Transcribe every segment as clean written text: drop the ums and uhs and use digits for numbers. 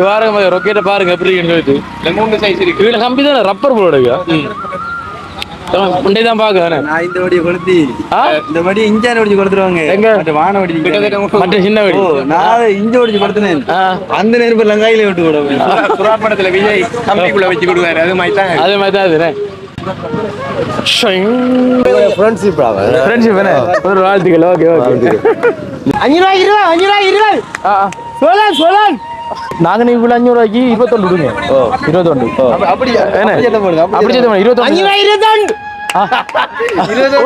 பாருங்க ரொக்கெட்டை பாருங்க எப்படி சொல்லிட்டு மூணு சைஸ் இருக்கு. இதுல கம்பி தானே ரப்பர் போடுங்க. முண்டை தான் பாக்குறேன். நான் இந்த வடியை கொளுத்தி இந்த வடி இஞ்சான வடி கொடுத்துருவாங்க. எங்க வான வடி மற்ற சின்ன வடி நான் இஞ்ச வடி கொடுத்துனேன். அந்த நேரம் லங்காயில விட்டு கூட புறாப்படத்துல விஜய் கம்பிக்குள்ள வச்சு கொடுவாரு. அது மாதிரி தான் அது. ஃப்ரெண்ட்ஷிப் ஒரு வாழ்த்துக்கள். Okay okay. 5 ரூபாய் சொல்லலாம். நாங்க நீ இவ்வளவு 5 ரூபாய்க்கு 21 விடுங்க. 21 அப்படியே அப்படி 21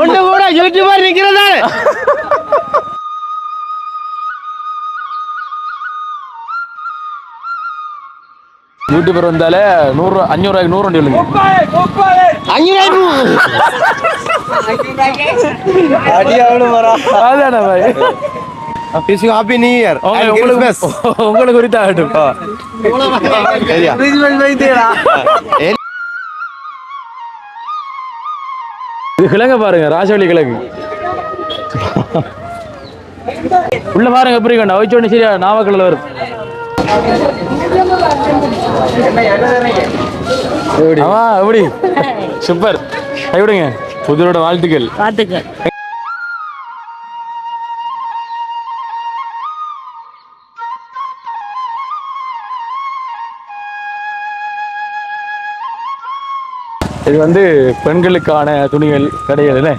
ஒண்ணு கூட யூடியூபர் நிக்கிறதா யூடியூபர் வந்தாலே 100 500 ரூபாய்க்கு 100 வண்டி இல்லைங்க. 500 ஹாப்பி நியூ இயர். உங்களுக்கு குறித்தாகட்டும். இது கிழங்க பாருங்க, ராசவள்ளி கிழங்கு உள்ள பாருங்க எப்படி கண்டா வச்சோடனே சரியா நாவக்கல்ல வரும். எப்படி சூப்பர். எப்படிங்க புதுரோட வாழ்த்துக்கள். இது வந்து பெண்களுக்கான துணிகள் கிடையாது.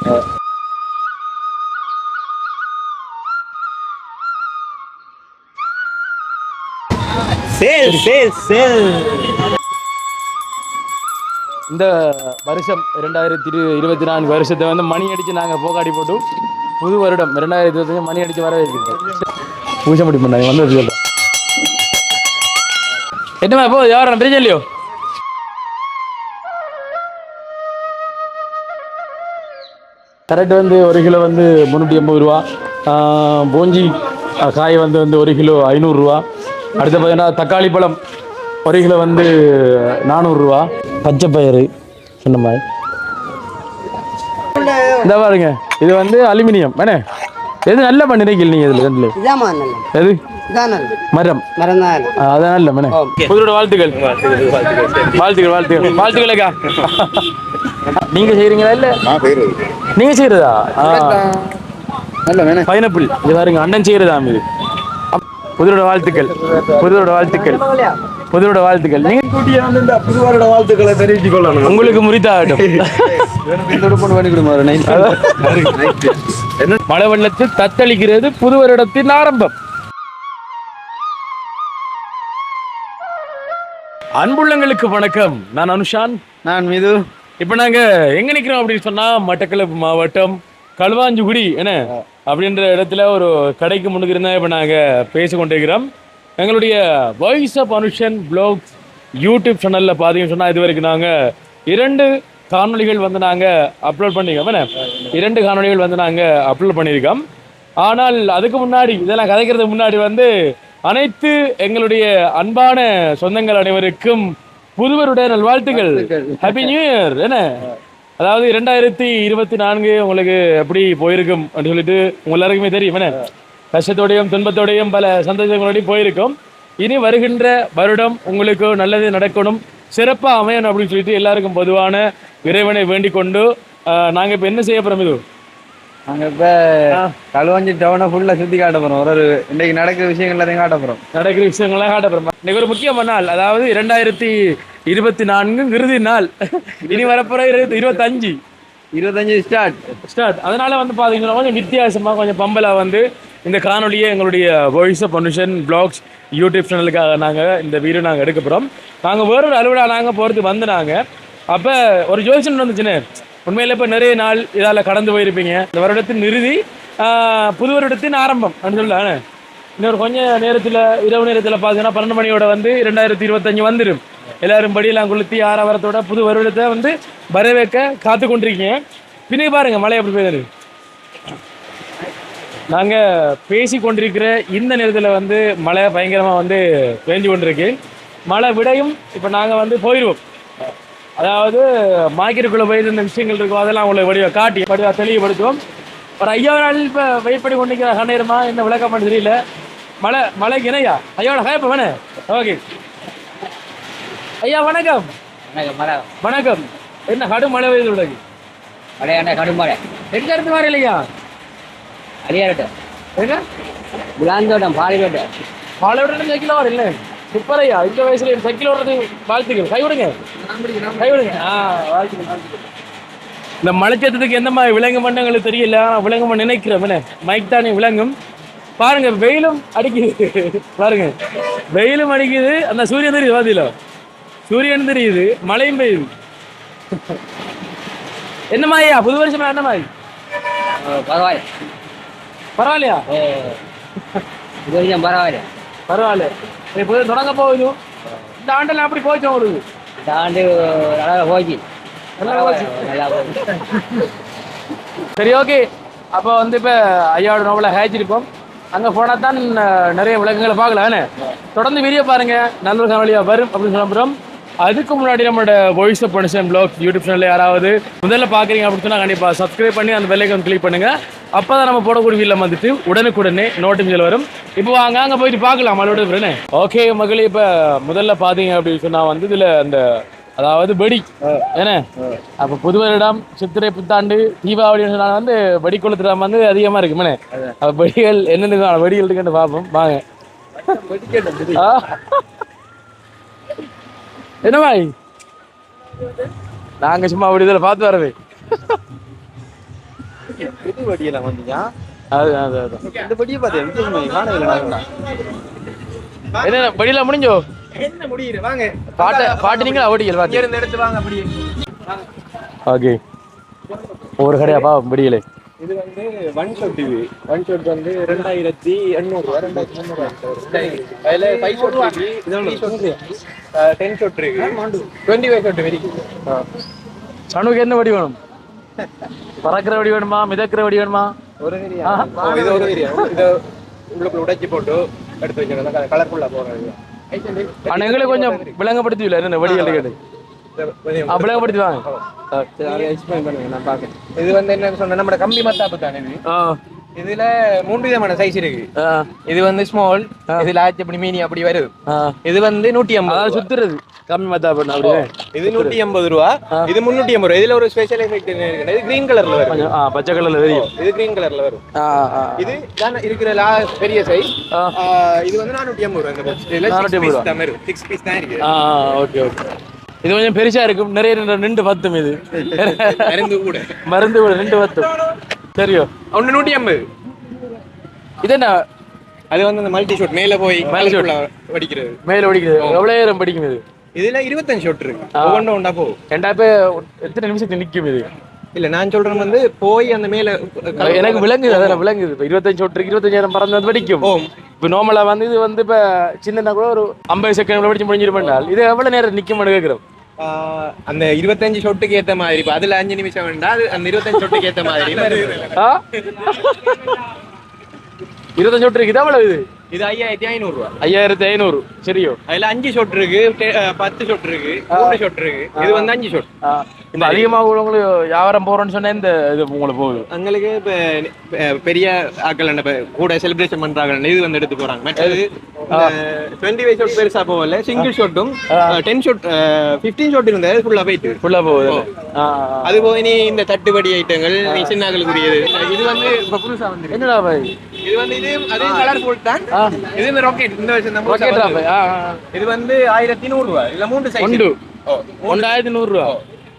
இந்த வருஷம் 2024 வருஷத்தை வந்து மணி அடிச்சு நாங்கள் போகாடி போட்டு புது வருடம் 2025 மணி அடிச்சு வர வைக்கிறோம். பூஜை முடி பண்ணாங்க வந்து சொல்றேன். என்னமா போ யாரும் தெரியும் இல்லையோ. கரெக்ட் வந்து 1 கிலோ வந்து 380 ரூபா. போஞ்சி காய் வந்து 1 கிலோ 500 ரூபா. அடுத்து பார்த்தீங்கன்னா தக்காளி பழம் 1 கிலோ வந்து 400 ரூபா. பச்சை பயிறு சொன்ன மாதிரி இந்த பாருங்க. இது வந்து அலுமினியம் வேணே. எது நல்ல பண்ணிருக்கீங்க நீங்கள் இதில் ரெண்டுல எது மரம் அதான் இல்லை மேனே. புதுரோட வாழ்த்துக்கள். வாழ்த்துக்களுக்கா. நீங்க செய்யறீங்களா இல்ல நீங்க செய்யறதா? பைனாப்பிள் இது பாருங்க அண்ணன் செய்யறதா. இது புதுரோட வாழ்த்துக்கள். நீங்க புதுவரோட வாழ்த்துக்களை தெரிவித்துக் கொள்ளணும். உங்களுக்கு முறித்தாகட்டும். மழை வெள்ளத்தில் தத்தளிக்கிறது புது வருடத்தின் ஆரம்பம். அன்புள்ளங்களுக்கு வணக்கம். நான் அனுஷான். நான் மிது. இப்ப நாங்க எங்க நிக்கிறோம் அப்படின்னு சொன்னா மட்டக்களப்பு மாவட்டம் களுவாஞ்சிக்குடி என்ன அப்படின்ற இடத்துல ஒரு கடைக்கு முன்னுக்கு இருந்தா இப்ப நாங்க பேசிக்கொண்டிருக்கிறோம். எங்களுடைய voice of Anushan blogs YouTube சேனல்ல பாத்தீங்கன்னு சொன்னா இது வரைக்கும் நாங்க 2 காணொலிகள் வந்து நாங்க அப்லோட் பண்ணிருக்கோம். என்ன 2 காணொலிகள் வந்து நாங்க அப்லோட் பண்ணியிருக்கோம். ஆனால் அதுக்கு முன்னாடி இதெல்லாம் கதைக்கிறதுக்கு முன்னாடி வந்து அனைத்து எங்களுடைய அன்பான சொந்தங்கள் அனைவருக்கும் புதுவருடைய நல்வாழ்த்துக்கள். Happy new year. என்ன அதாவது 2024 உங்களுக்கு எப்படி போயிருக்கும் அப்படின்னு சொல்லிட்டு உங்க எல்லாருக்குமே தெரியும். என்ன கஷ்டத்தோடையும் துன்பத்தோடையும் பல சந்தோஷங்களோடையும் போயிருக்கும். இனி வருகின்ற வருடம் உங்களுக்கு நல்லது நடக்கணும், சிறப்பாக அமையணும் அப்படின்னு சொல்லிட்டு எல்லாருக்கும் பொதுவான இறைவனை வேண்டிக் கொண்டு நாங்கள் இப்போ என்ன செய்ய போகிறோம்? இது நாங்கள் இப்போ களுவாஞ்சி டவுனை ஃபுல்லாக சுற்றி காட்ட போகிறோம். ஒரு இன்றைக்கு நடக்கிற விஷயங்கள் எல்லாத்தையும் காட்ட போகிறோம். காட்ட போகிறோம். இன்னைக்கு ஒரு முக்கியமான நாள். அதாவது 2024 இறுதி நாள். இனி வரப்போகிற 25 ஸ்டார்ட். அதனால வந்து பார்த்தீங்கன்னா கொஞ்சம் வித்தியாசமாக கொஞ்சம் பம்பலாக வந்து இந்த காணொலியை எங்களுடைய voice of Anushan blogs YouTube சேனலுக்காக நாங்கள் இந்த வீடியோ நாங்கள் எடுக்க போகிறோம். நாங்கள் வேறொரு அலுவலா நாங்கள் போகிறது வந்து நாங்கள் அப்போ ஒரு ஜோதிஷன் வந்துச்சுன்னு உண்மையில் இப்போ நிறைய நாள் இதால் கடந்து போயிருப்பீங்க. இந்த வருடத்தின் இறுதி புது வருடத்தின் ஆரம்பம் அப்படின்னு சொல்லலான்னு இன்னொரு கொஞ்சம் நேரத்தில் இரவு நேரத்தில் பார்த்தீங்கன்னா 12 மணியோட வந்து 2025 வந்துடும். எல்லாரும் படியெல்லாம் கொளுத்தி ஆரவாரத்தோட புது வருடத்தை வந்து வரவேற்க காத்து கொண்டிருக்கீங்க. பின்னே பாருங்க மழை எப்படி பெய்யுது. நாங்கள் பேசி கொண்டிருக்கிற இந்த நேரத்தில் வந்து மழை பயங்கரமாக வந்து பெஞ்சு கொண்டிருக்கு. மழை விடையும் இப்போ நாங்கள் வந்து போயிடுவோம். அதாவது மார்க்கெட்டுக்குள்ளே போய் இந்த விஷயங்கள் இருக்கும் அதெல்லாம் அவங்களை வடிவாக தெளிவுபடுத்துவோம். ஒரு 5 நாள் இப்போ வெயிட் பண்ணி கொண்டிருக்கிற நேரமா என்ன விளக்கம் பண்ண தெரியல. மழைக்கு இணையா ஐயோட ஹேப்ப வேணே. ஓகே ஐயா வணக்கம். வணக்கம். என்ன கடும் மழை பெய்யுது உலகு? மழையான கடும் மழை. எங்க இருந்து வர இல்லையா? அடியாரட்டும் எங்க விளாந்தோட்டம் பாலிவேட்டு. பாலோட சைக்கிள் வர இல்லை. சூப்பர் ஐயா. இந்த வயசுல சைக்கிள் ஓடுறது வாழ்த்துக்கள். கை விடுங்க. கை விடுங்க. வாழ்த்துக்கள். இந்த மலைச்சத்தத்துக்கு எந்த மாதிரி விலங்கு மண்டங்களுக்கு தெரியல. விலங்கு நினைக்கிறோம் என்ன மைக் தானே விலங்கும். பாருங்க வெயிலும் அடிக்குது. பாருங்க வெயிலும் அடிக்குது. அந்த சூரியன் தெரியுது பாத்தீங்களா? சூரியன் தெரியுது, மழையும் பெய்யுது. என்ன மாதிரியா புது வருஷம் என்ன மாதிரி? பரவாயில்ல பரவாயில்லையா? இது வரைக்கும் பரவாயில்ல. பரவாயில்ல. இப்போ தொடங்க போகுது. இந்த ஆண்டெல்லாம் அப்படி போச்சு உங்களுக்கு? இந்த ஆண்டு நல்லா போச்சு. நல்லா போச்சு. நல்லா போச்சு. சரி ஓகே. அப்போ வந்து இப்போ ஐயாவோட நோவலை ஹேச்சிருப்போம். அங்கே போனால் தான் நிறைய விளக்கங்களை பார்க்கலாம். தொடர்ந்து வீடியோ பாருங்க. நல்ல ஒரு காணொலியாக வரும் அப்படின்னு சொல்லுறோம். அதுக்கு முன்னாடி நம்மளோட வாய்ஸ் ஆஃப் பனிஷன் ப்ளாக் யூடியூப் சேனலில் யாராவது முதல்ல பார்க்குறீங்க அப்படின்னு சொன்னால் கண்டிப்பாக சப்ஸ்கிரைப் பண்ணி அந்த பெல் ஐகான் கிளிக் பண்ணுங்கள். அப்போ தான் நம்ம போடக்கூடிய வீடியோவில் வந்துட்டு உடனுக்குடனே நோட்டிஃபிகேஷன் வரும். இப்போ வாங்க அங்கே போயிட்டு பார்க்கலாம் மறுபடியும் ஃப்ரெண்டு. ஓகே மகளே, இப்போ முதல்ல பார்த்தீங்க அப்படின்னு சொன்னால் வந்து இதில் அந்த அதாவது வெடி என்ன அப்போ புது வருடம் சித்திரை புத்தாண்டு தீபாவளின்னு சொன்னால் வந்து வெடி கொளுத்துறாம வந்து அதிகமாக இருக்குமே. அப்போ வெடிகள் என்னென்ன வெடிகள் இருக்குன்னு பார்ப்போம் வாங்க. என்ன பாய் நாங்க சும்மா அப்படி இதில் பார்த்து வரவே. என்ன வெடியெல்லாம் முடிஞ்சோ? என்ன முடியுது வாங்க பாட்டு நீங்களா வெடிகள் பாட்டு எடுத்து வாங்க அப்படியே. ஓகே ஒரு கடையாப்பா வெடிகளே. இது வந்து ஒன் ஷாட். இது ஒன் ஷாட் வந்து 2800 2300. அதுல 5 ஷாட் இருக்கு. இது 3 ஷாட் இருக்கு. 10 ஷாட் இருக்கு. 25 ஷாட் வரைக்கும். சனுக்கு என்ன வெடி வேணும்? பறக்கிற வெடி வேணுமா மிதக்கிற வெடி வேணுமா? ஒரு ஏரியா இது ஒரு ஏரியா. இத உள்ளுக்குள்ள உடைச்சி போட்டு எடுத்து வச்சிருக்காங்க. கலர்ஃபுல்லா போறது. ஆனா எங்களுக்கு கொஞ்சம் விளங்கப்படுத்திவில்லை என்ன வெடிகள் கேட்டு விளங்கப்படுத்துவாங்க. நான் பாக்கிறேன். இது வந்து என்ன சொன்னா நம்ம கம்பி மத்தாப்பு தானே இது. இதுல 3 விதமான சைஸ் இருக்கு. இது வந்து ஸ்மால், இதுல அப்படி மீனி அப்படி வருது. இது வந்து 150 சுத்துறது கம்மி மத்தாப்பு. இது 150 ரூபா. இது 350 ரூபா. இதுல ஒரு ஸ்பெஷல் எஃபெக்ட் இது கிரீன் கலர்ல வரும். பச்சை கலர்ல தெரியும். இது கிரீன் கலர்ல வரும். இது தான் இருக்கிற பெரிய சைஸ். இது வந்து 450 ரூபா. இந்த பாக்ஸ் இதுல 6 பீஸ் தான் வரும். 6 பீஸ் தான் இருக்கு. Okay okay. இது கொஞ்சம் பெருசா இருக்கும். நிறைய நின்று பத்தும். இது மருந்து கூட நின்று பத்தும். சரியோ 150. இது என்ன? அது வந்து அந்த மல்டி ஷாட் மேல போய் வெடிக்கிறது. மேல வெடிக்கிறது. எவ்வளவு நேரம் படிக்கும் இது? இதுல 25 ஷாட் இருக்கு. ஒவ்வொன்றும் ஒன்றா போகும். எத்தனை நிமிஷத்துக்கு நிற்கும் இது? இல்ல நான் சொல்றேன் வந்து போய் அந்த மேல எனக்கு விளங்குது. அதெல்லாம் விளங்குது. இப்போ 25 ஷாட் இருக்கு. 25 பறந்து வெடிக்கும். இப்போ நார்மலா வந்து இது வந்து இப்போ சின்னதா கூட ஒரு 50 செகண்ட் வெடிச்சு முடிஞ்சிருப்பால் இது எவ்வளவு நேரம் நிற்கும் கேட்கிறோம். அந்த 25 ஷாட்டுக்கு ஏத்த மாதிரி. இப்போ அதுல 5 நிமிஷம் வேண்டாம். அந்த 25 ஷாட்டுக்கு ஏத்த மாதிரி 25 ஷாட் இருக்கு. எவ்வளவு இது? இது 5500 ரூபா. 5500. சரியோ. அதுல 5 ஷாட் இருக்கு, 10 ஷாட் இருக்கு, 3 ஷாட் இருக்கு. இது வந்து 5 ஷாட். இப்போ அதிகமாக உங்களுக்கு வியாபாரம் போறோம்னு சொன்னா இந்த இது உங்களுக்கு போகுது. எங்களுக்கு இப்போ பெரிய ஆக்கள் கூட செலிப்ரேஷன் பண்றாங்க. இது வந்து எடுத்து போறாங்க. மற்றது 25 ஷாட் பெருசா போகல. சிங்கிள் ஷாட்டும் 10 ஷாட் 15 ஷாட் இருந்தா ஃபுல்லா போகுது. அது போக நீ இந்த தட்டுப்படி ஐட்டங்கள் நீ சின்னாக்களுக்குரியது. இது வந்து இப்போ புதுசா வந்து என்னடா பாய்? இது வந்து இது அதே கலர்ஃபுல் தான். இது இந்த ராக்கெட் இந்த வருஷம் தான் ராக்கெட் பாய். இது வந்து 1100 ரூபாய். இல்ல 3 சைஸ் உண்டு. 1100 ரூபாய்.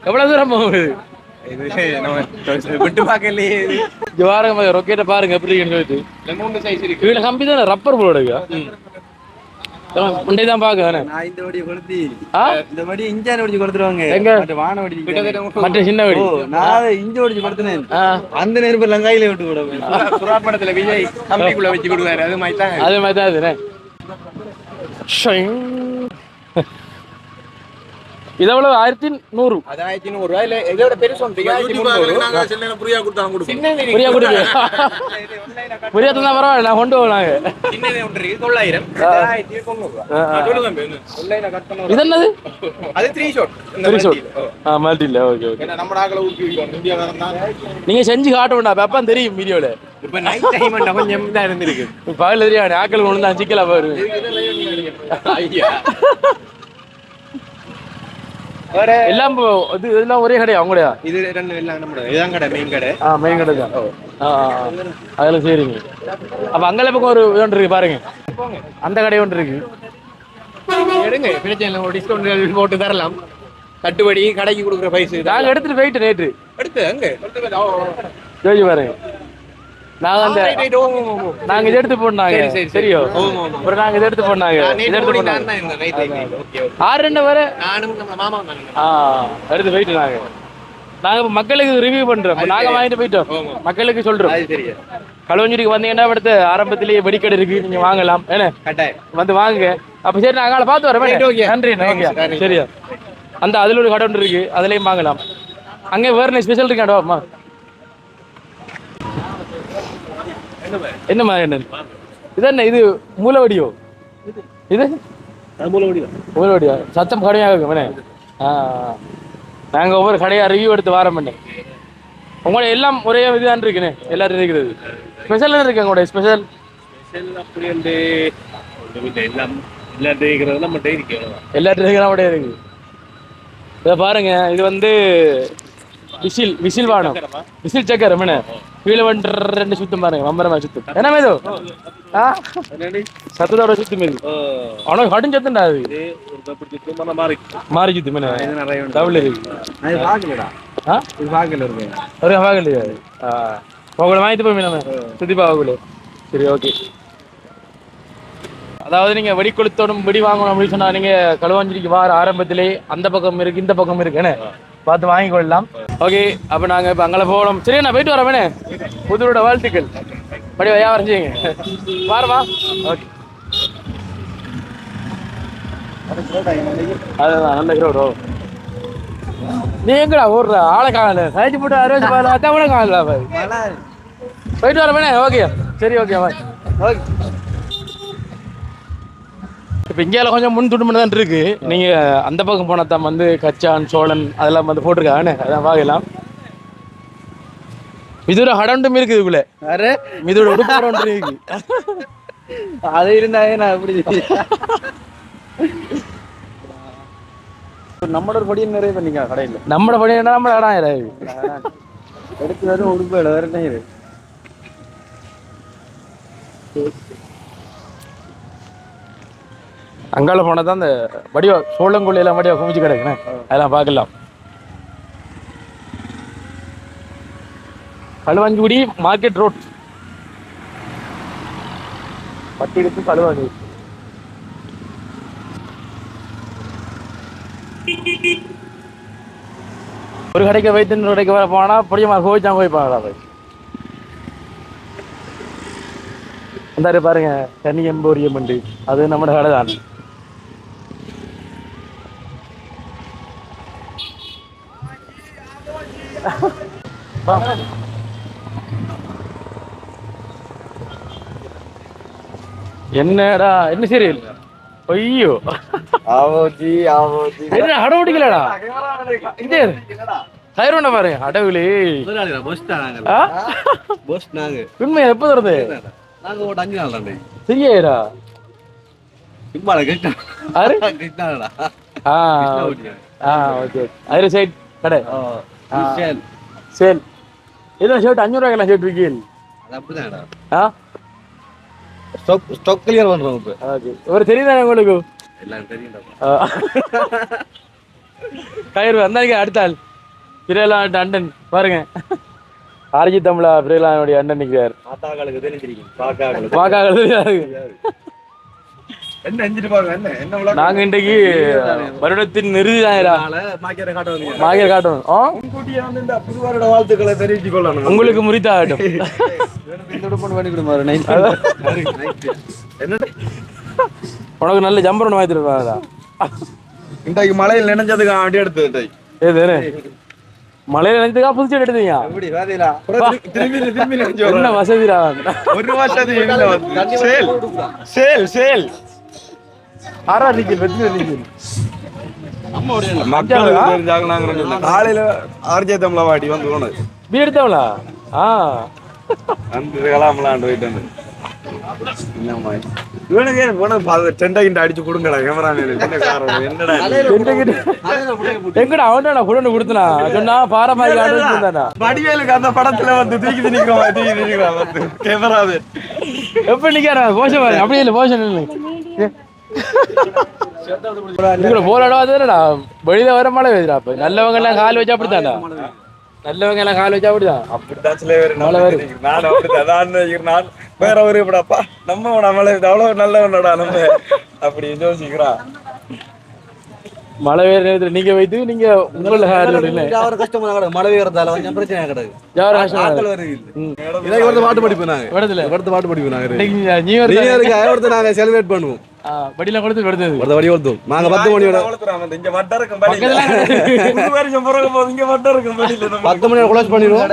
எவ்வளவு தூரம் போகுது? இது நம்ம விட்டு பார்க்கலையே. பாருங்க ராக்கெட்டை பாருங்க எப்படி சொல்லிட்டு. இல்ல 3 சைஸ் இருக்கு. கீழே கம்பி தானே ரப்பர் போடுங்க. உண்டே தான் பாக்க. நான் இந்த வடி கொடுத்தி இந்த வடி இன்ஜான் வடி கொடுத்துருவாங்க. எங்க வான வடி மற்ற சின்ன வடி நான் இன்ஜ வடி கொடுத்தேன். அந்த நேரம் லங்காயில விட்டு விட புறாப்படத்துல விஜய் கம்பிக்குள்ள வச்சு விடுவாரு. அது மாதிரி தான் அதுனே. இது எவ்வளவு? 1100. அது 1100 ரூபாய். இல்ல இதோட பெருசு வந்து 1300. நாங்க சின்ன புரியா கொடுத்தாங்க கொடுப்போம். புரியா கொடுங்க. புரியா தந்தா பரவாயில்ல. நான் கொண்டு போனாங்க. சின்னதே ஒன்று இருக்கு 900. 1900 ரூபாய். சொல்லுங்க ஆன்லைன்ல கட் பண்ணோம். இது என்னது? அது 3 ஷாட். 3 ஷாட். மல்டி இல்ல. Okay okay. ஏன்னா நம்ம நாங்கள ஊக்கி வைக்கணும். இந்தியாக்காரன் தான். நீங்க செஞ்சு காட்டணும்டா. அப்ப தெரியும் வீடியோல. இப்ப நைட் டைம் கொஞ்சம் தான் இருந்திருக்கு. பகல்ல தெரியாது. ஆக்கள் கொண்டு தான் சிக்கலா பாரு. ஐயா வேற எல்லாம் இதெல்லாம் ஒரே கடையா அவங்களையா? இது ரெண்டு எல்லாம் நம்ம இதான் கடை மெயின் கடை. மெயின் கடை தான். அதில் சரிங்க. அப்போ அங்கே பக்கம் ஒரு ஒன்று இருக்கு பாருங்க, அந்த கடை ஒன்று இருக்கு. எடுங்க பிரச்சனை இல்லை, ஒரு டிஸ்கவுண்ட் போட்டு தரலாம். கட்டுப்படி கடைக்கு கொடுக்குற பைசு நாங்கள் எடுத்துட்டு போயிட்டு நேற்று எடுத்து அங்கே ஜோஜி பாருங்க. நாங்க இதை எடுத்து போனாங்க. சரியோ அப்புறம் நாங்க இதை எடுத்து போனாங்க. இதை எடுத்து போனாங்க 6 வரை எடுத்து போயிட்டு நாங்க மக்களுக்கு ரிவ்யூ பண்றோம். நாங்க வாங்கிட்டு போயிட்டோம், மக்களுக்கு சொல்றோம். களுவாஞ்சுடிக்கு வந்தீங்கன்னா அடுத்து ஆரம்பத்திலேயே வெடிக்கடை இருக்கு, நீங்க வாங்கலாம். ஏன்னா வந்து வாங்குங்க. அப்ப சரி நாங்க பார்த்து வரேன். நன்றி. சரியா அந்த அதுல ஒரு கடை ஒன்று இருக்கு, அதுலயும் வாங்கலாம். அங்கே வேற ஸ்பெஷல் இருக்காண்டா? என்னம்மா என்ன இது? என்ன இது? மூலவடியோ இது? மூலவடியா? சத்தம் கடையாக இருக்கும். நாங்கள் ஒவ்வொரு கடையாக ரிவ்யூ எடுத்து வாரம் பண்ணேன். உங்களோட எல்லாம் ஒரே இதுதான் இருக்குண்ணே, எல்லாரும் இருக்கிறது. ஸ்பெஷல் இருக்கு உங்களோட ஸ்பெஷல்? எல்லாத்தையும் நம்மகிட்ட இருக்கு. இதை பாருங்க, இது வந்து விசில் வானம், விசில் சக்கரம். என்ன கீழே வந்து 2 சுத்தம் பாருங்க, மம்பரமா சுத்தம். என்ன மேதோ சத்துதோட சுத்தம் இது. ஆனால் கடும் சத்துண்டா அது மாறி சுத்தம். என்ன டபுள் இருக்கு உங்களை வாங்கிட்டு போய் நம்ம சுத்தி பாவக்குள்ள. சரி ஓகே. அதாவது நீங்க வெடி கொளுத்தணும், வெடி வாங்கணும் அப்படின்னு சொன்னா நீங்க களுவாஞ்சுடிக்கு வார ஆரம்பத்திலே அந்த பக்கம் இருக்கு இந்த பக்கம் இருக்கு, என்ன பார்த்து வாங்கி கொள்ளலாம். ஓகே, அப்ப நாங்க இப்ப அங்கே போகணும். சரி நான் போயிட்டு வரேன். புதுரோட வாழ்த்துக்கள். படி வியாபாரம் செய்யுங்க. வாரமா? ஓகே. அதுதான் நல்ல கிரௌடோ. நீ எங்கடா ஓடுற? ஆளை காணல, சைட்டு போட்டு 60 அதான் கூட காணல. போயிட்டு வரேன். ஓகே சரி ஓகே பாய். ஓகே. இப்போ இந்தியாவில் கொஞ்சம் முன் துடுமணி தான் இருக்கு. நீங்க அந்த பக்கம் போனா தான் வந்து கச்சான் சோழன் அதெல்லாம் வந்து போட்டிருக்காங்க, அதான் பார்க்கலாம். மிதோட ஹடண்டும் இருக்குது இதுக்குள்ள. மிதோட உடுப்பாடு ஒன்று இருக்கு. அது இருந்தாவே நான் எப்படி நம்மளோட படியும் நிறைய பண்ணீங்க கடையில். நம்மளோட படி என்ன நம்ம இடம் எடுத்து வரும் உடுப்பு வேற என்ன இருக்கு. அங்கால போனா தான் அந்த வடிவா சோழங்குள்ளையெல்லாம் வடிவா குமிச்சு கிடக்குண்ணே, அதெல்லாம் பார்க்கலாம். களுவாஞ்சுடி மார்க்கெட் ரோட், பட்டியலுக்கு களுவாஞ்சுடி. ஒரு கடைக்கு வைத்து இன்னொரு கடைக்கு வர போனா பிடிச்சமா கோவிச்சாங்க போய்ப்பாங்களா போய். அந்த பாருங்க தனி எம்போரியம் உண்டு, அது நம்ம கடை தான். என்னடா என்ன சீரியல்? ஐயோ என்ன அட ஓடிக்கலடா இங்கே சைரோண்ட பாருங்க அடவுளே. உண்மையா எப்போ வருது? சரியாடா அதில் சைட் கடை சேல். இதில் ஷர்ட் 500 ரூபாய்க்கெல்லாம் ஷர்ட் விற்கல். ஸ்டாக் கிளியர் பண்றோம் இப்ப. ஓகே, ஒரு தெரியுதானே உங்களுக்கு? எல்லாரும் தெரியும்டா. கயிறு வந்தாங்க. அடுத்த ஆள் பிரேலான் அண்ணன் பாருங்க, ஆர்ஜி தமிழா பிரேலானுடைய அண்ணன் நிற்கிறார். ஆத்தாக்களுக்கு தெரிஞ்சிருக்கீங்க, பாக்காக்களுக்கு என்ன செஞ்சுட்டு பாருங்க. என்ன நாங்க இன்றைக்கு வருடத்தின் இறுதி மாக்கியரை காட்டணும். முன்கூட்டியே வந்து இந்த புதுவாரோட வாழ்த்துக்களை தெரிவித்து கொள்ளணும். உங்களுக்கு முறித்தாகட்டும். உனக்கு நல்ல ஜம்பர் ஒன்று வாங்கிட்டு இன்றைக்கு மழையில் நினைஞ்சதுக்கு அப்படி எடுத்து மழையில நினைச்சதுக்கா புதுச்சு எடுத்தீங்க? என்ன வசதிடா? ஒரு வசதி சேல் சேல் ஆறா நிக்கல் வெற்றி நிக்கல் காலையில ஆர்ஜே தமிழா வாடி வந்து போனது வீடு எடுத்தவளா? அந்த கலாமலாண்டு போயிட்டு வந்து இவனுக்கு டெண்டை அடிச்சு கொடுங்கடா கேமரா என்னடா எங்கடா அவன்டா குடன்னு கொடுத்தனா சொன்னா பாரம்பரிய ஆடுதானா வடிவேலுக்கு அந்த படத்துல வந்து தூக்கி திணிக்கிறான் வந்து கேமராவே எப்ப நிக்கிறா போஷ பாருங்க அப்படியே இல்ல போஷ இல்ல போராடாதடா வெளியில வர மழை பெய்யுதுடா அப்ப நல்லவங்க எல்லாம் கால் வச்சா அப்படித்தான்டா நல்லவங்க எல்லாம் கால் வச்சா அப்படிதான் அப்படித்தான் சில பேர் நான் அப்படித்தான் நான் வேற ஒரு இப்படாப்பா நம்ம நம்மள அவ்வளவு நல்லவனடா நம்ம அப்படி யோசிக்கிறான் மழை வேற நேரத்துல நீங்க வைத்து நீங்க உங்கள அவர் கஷ்டமா மழை பெய்யறதால கொஞ்சம் பிரச்சனை கிடையாது யாரும் கஷ்டம் இதை ஒரு பாட்டு படிப்போம் நாங்க இடத்துல பாட்டு படிப்போம் நாங்க நியூ இயர் இயருக்கு நாங்க செலிப்ரேட் பண்ணுவோம் படியில கொடுத்து கொடுத்தது ஒரு வடி வளர்த்தோம் நாங்க 10 மணியோட இங்க வட்ட இருக்கும் இங்க வட்ட இருக்கும் 10 மணியோட க்ளோஸ் பண்ணிடுவோம்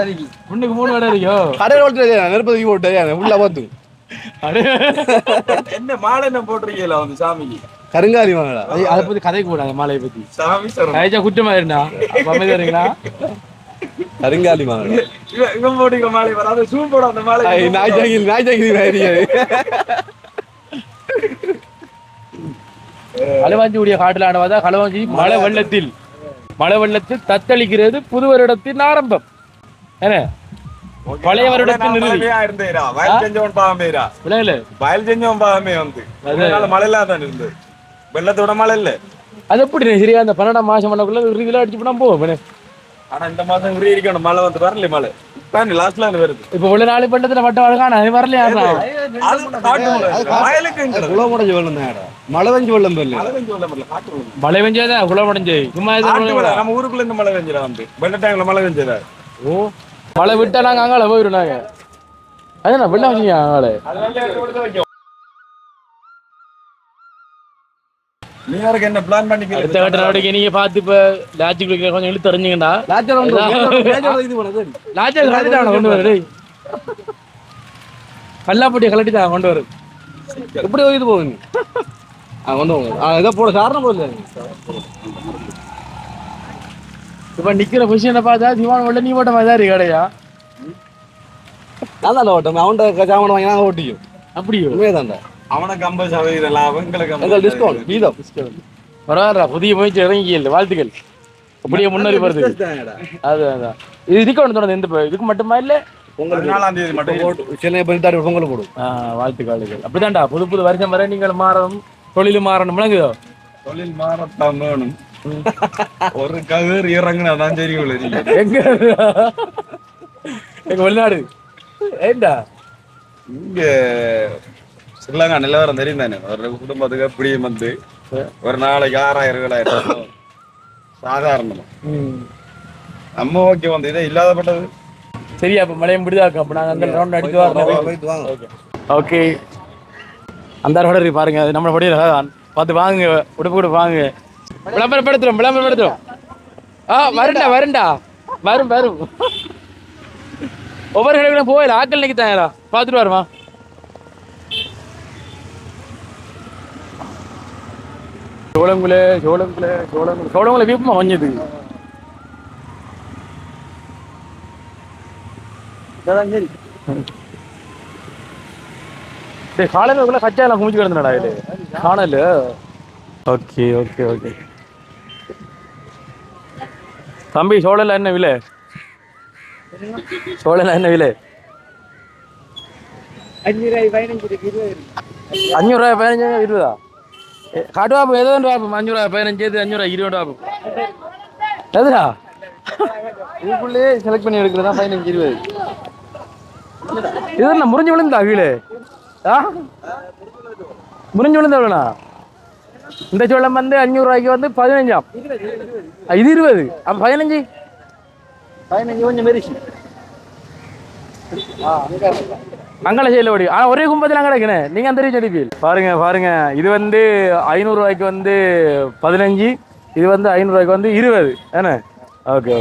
முன்னுக்கு 3 வடை இருக்கும் கடையில் வளர்த்து நெருப்பதி போட்டு உள்ள பார்த்து என்ன மாலை என்ன போட்டிருக்கீங்களா வந்து சாமிக்கு கருங்காலி வாங்கடா அதை பத்தி கதை கூடாது மாலையை பத்தி சாமி சார் கதைச்சா குற்றமா இருந்தா அமைதியா இருக்கீங்களா கருங்காலி வாங்கடா இவன் போட்டிக்க மாலை வராது சூ போட அந்த மாலை நாய்ஜாங்கில் வேறியாது களுவாஞ்சியுடைய காட்டுல ஆனவாதா களுவாஞ்சி மழை வெள்ளத்தில் தத்தளிக்கிறது புது வருடத்தின் ஆரம்பம் என்ன பழைய வருடத்தின் இறுதி வயல் செஞ்சவன் பாவமேரா விளையாடல வயல் செஞ்சவன் பாவமே வந்து அதனால மழை இல்லாம தான் இருந்தது வெள்ளத்தோட மழை இல்ல அது எப்படி சரியா அந்த 12ஆம் மாசம் பண்ணக்குள்ள இறுதியில அடிச்சு போனா போவோம் ஆனா இந்த மாசம் இறுதி இருக்கணும் மழை வந்து வரல மழை லாஸ்ட்ல வருது இப்ப உள்ள நாலு பண்டத்துல மட்டும் அழகான அது வரலையா குளமுடைஞ்சு வெள்ளம் தான் மழை வெஞ்சு வெள்ளம் மழை வெஞ்சாதான் குளமடைஞ்சு சும்மா நம்ம ஊருக்குள்ள இந்த மழை வெஞ்சா வந்து வெள்ள டைம்ல மழை வெஞ்சதா ஓ மழை விட்டா நாங்க அங்கால போயிடும் நாங்க அதான் வெள்ளம் வச்சுங்க அங்கால நீங்க என்ன பிளான் பண்ணிக்கிறீங்க அடுத்த கட்ட நடவடிக்கை நீங்க பார்த்து இப்ப லாஜிக் கொஞ்சம் இழுத்து அறிஞ்சிங்கடா லாஜிக் கலட்டிட்டாங்க கொண்டு வர கல்லாப்பட்டியை கலட்டிட்டாங்க கொண்டு வரு எப்படி இது போகுங்க கொண்டு போங்க இதை போட சாரணம் போடல இப்ப நிக்கிற பொசிஷனை பார்த்தா திவான் உள்ள நீ ஓட்ட மாதிரி தான் இருக்கு கடையா நான் தான் ஓட்டம் அவன்கிட்ட சாமான வாங்கி நாங்கள் ஓட்டிக்கும் அப்படியோ உண்மையதான்டா அவனுக்கு 50% லாபம் எங்களுக்கு டிஸ்கவுண்ட் வீதம் பரவாயில்ல புதிய முயற்சி இறங்கியல் வாழ்த்துக்கள் அப்படியே முன்னேறி வருது அதான் இது இதுக்கு தோணுது இந்த இதுக்கு மட்டுமா இல்ல உங்களுக்கு 4ஆம் தேதி மட்டும் சென்னை பண்ணிட்டாரு பொங்கல் போடும் வாழ்த்துக்கள் அப்படிதான்டா புது வருஷம் வரை நீங்கள் மாறணும் தொழில் மாறணும் விளங்குதோ தொழில் மாறத்தான் வேணும் ஒரு கதிர் இறங்குனாதான் தெரியும் எங்க எங்க வெளிநாடு ஏண்டா இங்க ஸ்ரீலங்கா நிலவரம் தெரியும் தானே ஒரு குடும்பத்துக்கு எப்படி வந்து ஒரு நாளைக்கு 6000 7,000 சாதாரணமா நம்ம ஓகே வந்து இதே இல்லாதப்பட்டது சரியா அப்ப மழையும் முடிதாக்கும் அப்ப நாங்க அந்த ரவுண்ட் அடித்து வரோம் ஓகே அந்த ரோட பாருங்க அது நம்ம படியில பார்த்து வாங்க உடுப்பு கூட வாங்க விளம்பரப்படுத்துறோம் வருண்டா வரும் ஒவ்வொரு கடைக்கும் போயில ஆக்கள் நிற்கத்தாங்களா பார்த்துட்டு வருமா சோளங்குல வீப்பமா வஞ்சது காலையில கச்சா எல்லாம் குமிச்சு கிடந்தடா இது காணல ஓகே தம்பி சோழல என்ன விலை 500 15 20 காட்டுவாப்பு ஏதோ வாப்பும் 500 15 500 20 வாப்பும் எதுடா இதுக்குள்ளே செலக்ட் பண்ணி எடுக்கிறதா 15 20 இது என்ன முறிஞ்சு விழுந்தா கீழே முறிஞ்சு விழுந்த எவ்வளோண்ணா இந்த சோளம் வந்து 500 ரூபாய்க்கு வந்து 15ஆம் இது 20 அப்போ 15 கொஞ்சம் மெரிச்சு அங்கால செய்யல ஓடி ஆனால் ஒரே கும்பத்தில் அங்கே கிடைக்கணும் நீங்கள் அந்த ரீச் அடிப்பீல் பாருங்க இது வந்து 500 ரூபாய்க்கு வந்து 15 இது வந்து 500 ரூபாய்க்கு வந்து 20 ஏன்னா ஓகே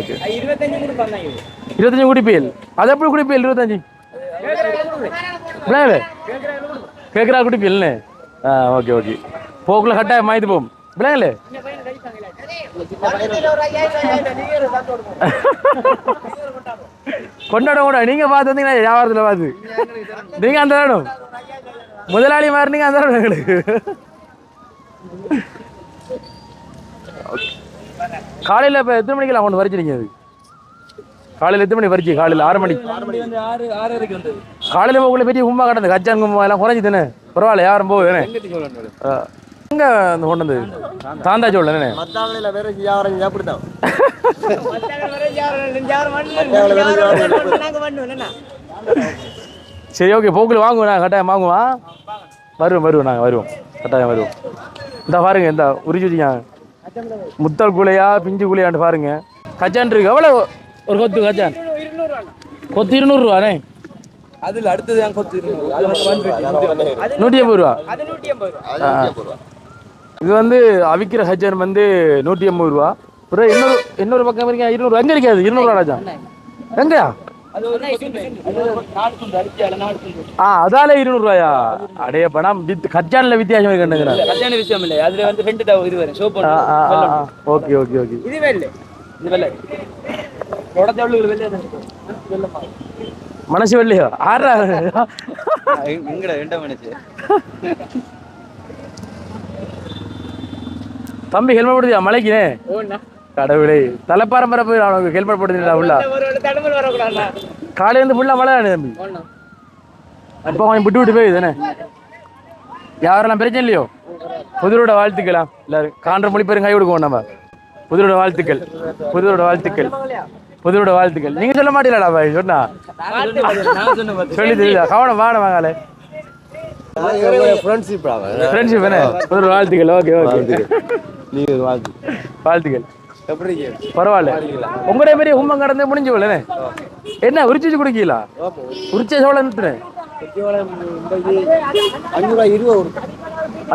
25 குடிப்பீல் அது எப்படி குடிப்பீல் 25 கேட்குறா குடிப்பீல்னு ஓகே போக்குள்ள கட்டாயம் மாய்த்து போகும் விளையாங்களே கொண்டாட கூட நீங்க பார்த்து வந்தீங்கன்னா வியாபாரத்தில் பார்த்து நீங்க அந்த வேணும் முதலாளி மாறினீங்க அந்த எங்களுக்கு காலையில் இப்போ எத்தனை மணிக்கெல்லாம் கொண்டு வரைச்சிருங்க அது காலையில் எத்தனை மணி வரைச்சி காலையில் 6 மணிக்கு காலையில் உங்களை பெரிய கும்பா கிடந்து கச்சான் கும்பா எல்லாம் குறைஞ்சி தானே பரவாயில்ல யாரும் போகுது எங்கே அந்த கொண்டு வந்து தாந்தா சொல்ல சரி ஓகே போக்கில் வாங்குவோம் நான் கட்டாயம் வாங்குவோம் வருவோம் நாங்கள் வருவோம் கட்டாயம் வருவோம் இந்த பாருங்க இந்த உரிச்சு வச்சுக்காங்க முத்தல் கூலையா பிஞ்சு கூலையான்னு பாருங்க கச்சான் இருக்கு எவ்வளோ ஒரு கொத்து கச்சான் கொத்து 200 ரூபாண்ணே அதில் அடுத்தது என் கொத்து 180 ரூபா இது வந்து அவிக்கிற கச்சான் வந்து 180 ரூபா அப்புறம் இன்னொரு பக்கம் இருக்கீங்க 200 எங்கே இருக்காது 200 ரூபா ராஜா எங்கயா அதால 200 ரூபாயா அடைய பணம் கச்சான்ல வித்தியாசம் இருக்குங்கிறேன் கல்யாண விஷயம் இல்லை அதுல வந்து ரெண்டு இது வரும் சோப்பு ஓகே ஓகே ஓகே இதுவே இல்லை இது வெள்ளை மனசு வெள்ளையோ ஆறா எங்கடா ரெண்டா மனசு தம்பி ஹெல்மெட் போடுதியா மலைக்குனே கடவுளே தலைப்பாரம்பரை போய் அவனுக்கு ஹெல்மெட் போடுறீங்களா உள்ள காலையிலேருந்து ஃபுல்லாக மழை தானே தம்பி அப்போ கொஞ்சம் விட்டு போய் தானே யாரெல்லாம் பிரச்சனை இல்லையோ புதுரோட வாழ்த்துக்கலாம் எல்லாரும் காண்ற மொழி பேரும் கை கொடுக்குவோம் நம்ம புதுரோட வாழ்த்துக்கள் புதுரோட வாழ்த்துக்கள் நீங்க சொல்ல மாட்டீங்களா பாய் சொன்னா சொல்லி தெரியுதா கவனம் வாட வாங்காலே ஃப்ரெண்ட்ஷிப் என்ன புதுரோட வாழ்த்துக்கள் ஓகே வாழ்த்துக்கள் பரவாயில்ல உங்களுடைய பெரிய கும்பம் கடந்து முடிஞ்சு போல என்ன உரிச்சு குடிக்கலா உரிச்ச சோளம் நிறுத்துறேன்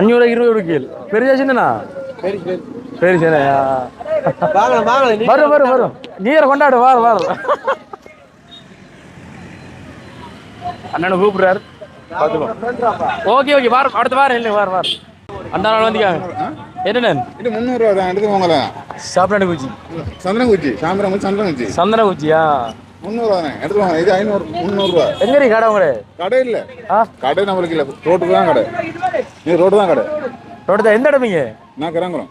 520 உரிக்கல் பெரிய சின்னண்ணா சரி சரி வரும் நீரை கொண்டாடு வாரம் அண்ணனை கூப்பிடுறாரு ஓகே வாரம் அடுத்த வாரம் இல்லை வாரம் அந்த நாள் வந்துக்காங்க என்ன இது 300 ரூபா தான் எடுத்து போங்களா சாப்பிடாண்டு குச்சி சந்தன குச்சியா 300 ரூபா தான் எடுத்து போங்க இது 300 ரூபா எங்க கடை உங்களே கடை இல்ல கடை நம்மளுக்கு இல்ல ரோட்டுக்கு தான் கடை நீ ரோடு தான் கடை ரோடு தான் எந்த இடமீங்க நான் கிராங்குளம்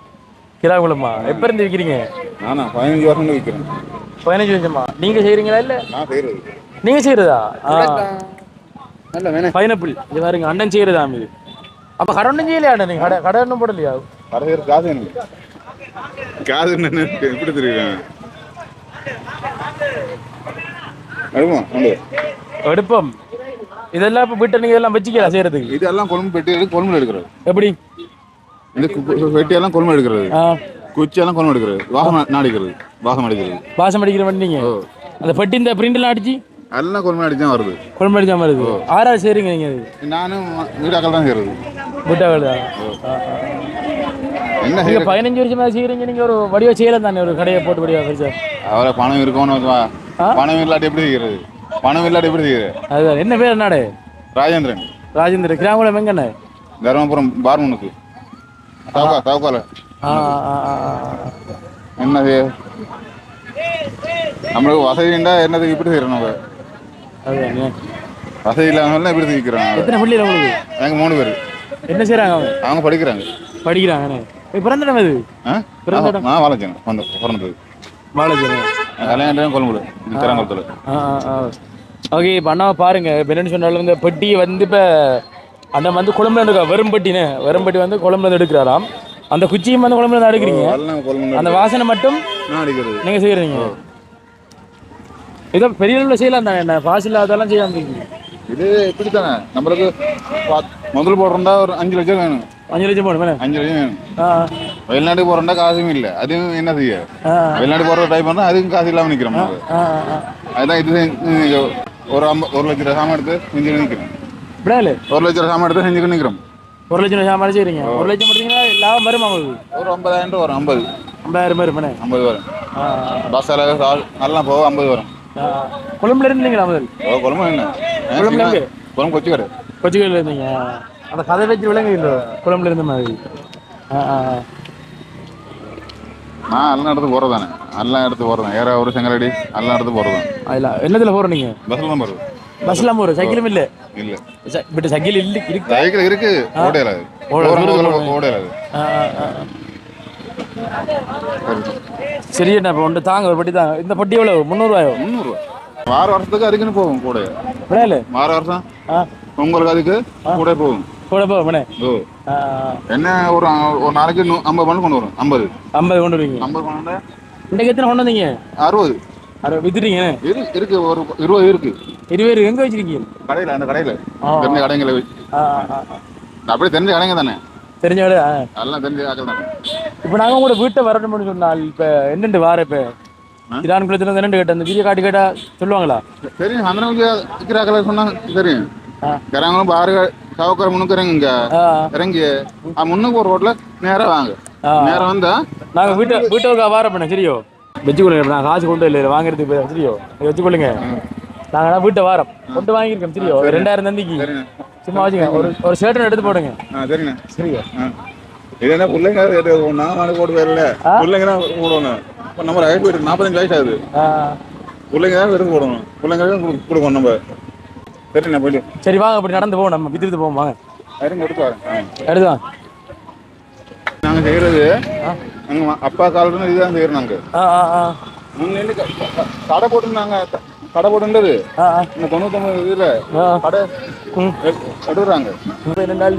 கிராங்குளமா எப்ப இருந்து விற்கிறீங்க நானா 15 வருஷம் விற்கிறேன் 15 வருஷமா நீங்க செய்றீங்களா இல்ல நான் செய்யறது நீங்க செய்யறதா பைனாப்பிள் இது பாருங்க அண்ணன் செய்யறதா இது அப்ப கடை ஒன்றும் செய்யலையா நீங்க கடை ஒன்றும் போடலையா கடை காசு எனக்கு காசு என்ன எப்படி தெரியுறேன் எடுப்போம் இதெல்லாம் இப்ப வீட்டை நீங்க இதெல்லாம் வச்சுக்கலாம் செய்யறதுக்கு இதெல்லாம் கொழும்பு பெட்டி கொழும்புல எடுக்கிறது எப்படி இந்த பெட்டியெல்லாம் கொழும்பு எடுக்கிறது குச்சியெல்லாம் கொழும்பு எடுக்கிறது வாசம் அடிக்கிறது வாசம் அடிக்கிற வண்டிங்க அந்த பெட்டி இந்த பிரிண்ட்லாம் அடிச்சு எல்லாம் கொழும்பு அடிச்சா வருது கொழும்பு அடிச்சா வருது ஆறாவது செய்றீங்க நீங்க நானும் வீடாக்கள் தான் செய்யறது வீட்டாக்கள் என்ன நீங்க 15 வருஷமா செய்யறீங்க நீங்க ஒரு வடிவ செய்யலாம் தானே ஒரு கடையை போட்டு வடிவா பெருசா அவரை பணம் இருக்கணும் பணம் இல்லாட்டி எப்படி செய்கிறது அதுதான் என்ன பேர் நாடு ராஜேந்திரன் கிராமம் எங்கண்ணே தர்மபுரம் பார்மனுக்கு தவக்கால என்ன நம்மளுக்கு வசதிண்டா என்னதுக்கு இப்படி செய்யறோம் நம்ம வசதி இல்லாமல் இப்படி செய்கிறோம் எத்தனை பிள்ளைகள் உங்களுக்கு எங்க 3 பேர் என்ன செய்றாங்க அவங்க படிக்கிறாங்க பிறந்த இடம் எது நான் வாழச்சேன் பிறந்தது கல்யாணம் கொழும்புல திறங்குளத்துல ஓகே இப்போ அண்ணாவை பாருங்க இப்போ என்னன்னு சொன்னாலும் இந்த பெட்டியை வந்து இப்போ அண்ணன் வந்து குழம்புல இருக்கா வெறும்பட்டி வந்து குழம்புல இருந்து எடுக்கிறாராம் அந்த குச்சியும் வந்து குழம்புல இருந்து எடுக்கிறீங்க அந்த வாசனை மட்டும் நீங்க செய்யறீங்க இதோ பெரிய அளவில் செய்யலாம் தானே என்ன பாஸ் இல்லாதெல்லாம் செய்யாம இருக்கீங்க இது இப்படித்தானே நம்மளுக்கு முதல் போடுறா ஒரு 5 லட்சம் வேணும் 5 லட்சம் போடும் 5 லட்சம் வேணும் வெளிநாட்டுக்கு போறா காசும் இல்லை அதுவும் என்ன செய்ய வெளிநாட்டு போற டைப் பண்ணா அதுவும் காசு இல்லாம நிக்கிறோம் அதுதான் இது ஒரு 1 லட்சம் ரூபாய் சாமான் எடுத்து செஞ்சு நிக்கிறோம் 1 லட்சம் ரூபாய் சாமான் எடுத்து செஞ்சு நிக்கிறோம் 1 லட்சம் ரூபாய் சாமான் செய்றீங்க 1 லட்சம் எடுத்தீங்கன்னா லாபம் வருமா உங்களுக்கு ஒரு 50,000 வரும் 50,000 வரும் 50 வரும் பஸ் செலவு நல்லா போக 50 வரும் கொழும்புல இருந்தீங்களா முதல் கொழும்பு என்ன கொழும்பு கொச்சிக்கடையில் இருந்தீங்க அந்த கதை வச்சு விளங்குறீங்க கொழும்புல இருந்த மாதிரி நான் எல்லாம் எடுத்து போறதானே ஏற ஒரு செங்கலடி எல்லாம் எடுத்து போறதான் அதில் என்னத்துல போகிறோம் நீங்கள் பஸ்ல தான் போறது பஸ்லாம் போற சைக்கிளும் இல்ல இல்ல பட் சைக்கிள் இல்ல இருக்கு. சைக்கிள் இருக்கு ஓடையலாது ஓடையலாது. சரி என்ன இப்போ ஒன்று தாங்க ஒரு பட்டி தாங்க. இந்த பட்டி எவ்வளோ 300 ரூபாயோ? 300 ரூபா. வார வருஷத்துக்கு அதுக்குன்னு போகும் கூட. விளையாடு வார வருஷம் உங்களுக்கு அதுக்கு கூட போகும். கூட போவேன். ஓ என்ன ஒரு நாளைக்கு 50 பண்ணு கொண்டு வரும். 50 கொண்டு வருவீங்க. 50 கொண்டு இன்றைக்கு எத்தனை கொண்டு வந்தீங்க? 60 வித்துட்டீங்க? இருக்கு ஒரு 20 இருக்கு. 20 எங்க வச்சிருக்கீங்க? கடையில அந்த கடையில தெரிஞ்ச கடைங்களை வச்சு அப்படியே தெரிஞ்ச கடைங்க தானே. தெரிஞ்ச கடை அதெல்லாம் தெரிஞ்ச ஆக்கள் தானே. இப்போ நாங்கள் கூட வீட்டை வரணும்னு சொன்னால் இப்போ என்னென்று வார இப்போ இரான் குளத்துல என்னென்று கேட்டேன் அந்த வீடியோ காட்டி கேட்டால் சொல்லுவாங்களா? தெரியும் அந்த விற்கிறாக்களை சொன்னா தெரியும். இறங்கணும் பாரு சவுக்கரை முன்னுக்கு இறங்குங்க. இறங்கி முன்னுக்கு ஒரு ரோட்ல நேரம் வாங்க. நேரம் வந்தா நாங்கள் வீட்டுக்கு வார பண்ணேன். சரியோ வச்சுக்கொள்ளுங்க. நான் காசு கொண்டு இல்லை வாங்குறதுக்கு சரியோ வச்சுக்கொள்ளுங்க. நாங்கள் வீட்டை வாரம் கொண்டு வாங்கியிருக்கோம். சரியோ 2000 தந்திக்கு சும்மா வச்சுங்க. ஒரு ஷர்ட் எடுத்து போடுங்க. சரிண்ணே சரியா இது என்ன பிள்ளைங்க நான் போட்டு வரல. பிள்ளைங்க தான் போடணும். இப்போ நம்ம 45 வயசு ஆகுது. பிள்ளைங்க தான் எடுத்து போடணும். பிள்ளைங்க கொடுக்கணும் நம்ம. சரிண்ணே போயிட்டு. சரி வாங்க அப்படி நடந்து போவோம். நம்ம வித்துட்டு போவோம் வாங்க. எடுத்து வரேன். எடுத்துதான் நாங்கள் செய்கிறது எங்கள் அப்பா காலத்துல இதுதான் செய்கிறோம். நாங்கள் முன்னே கடை போட்டுருந்தாங்க. கடை போட்டுன்றது இந்த 99 இதுல கடை எடுக்கிறாங்க.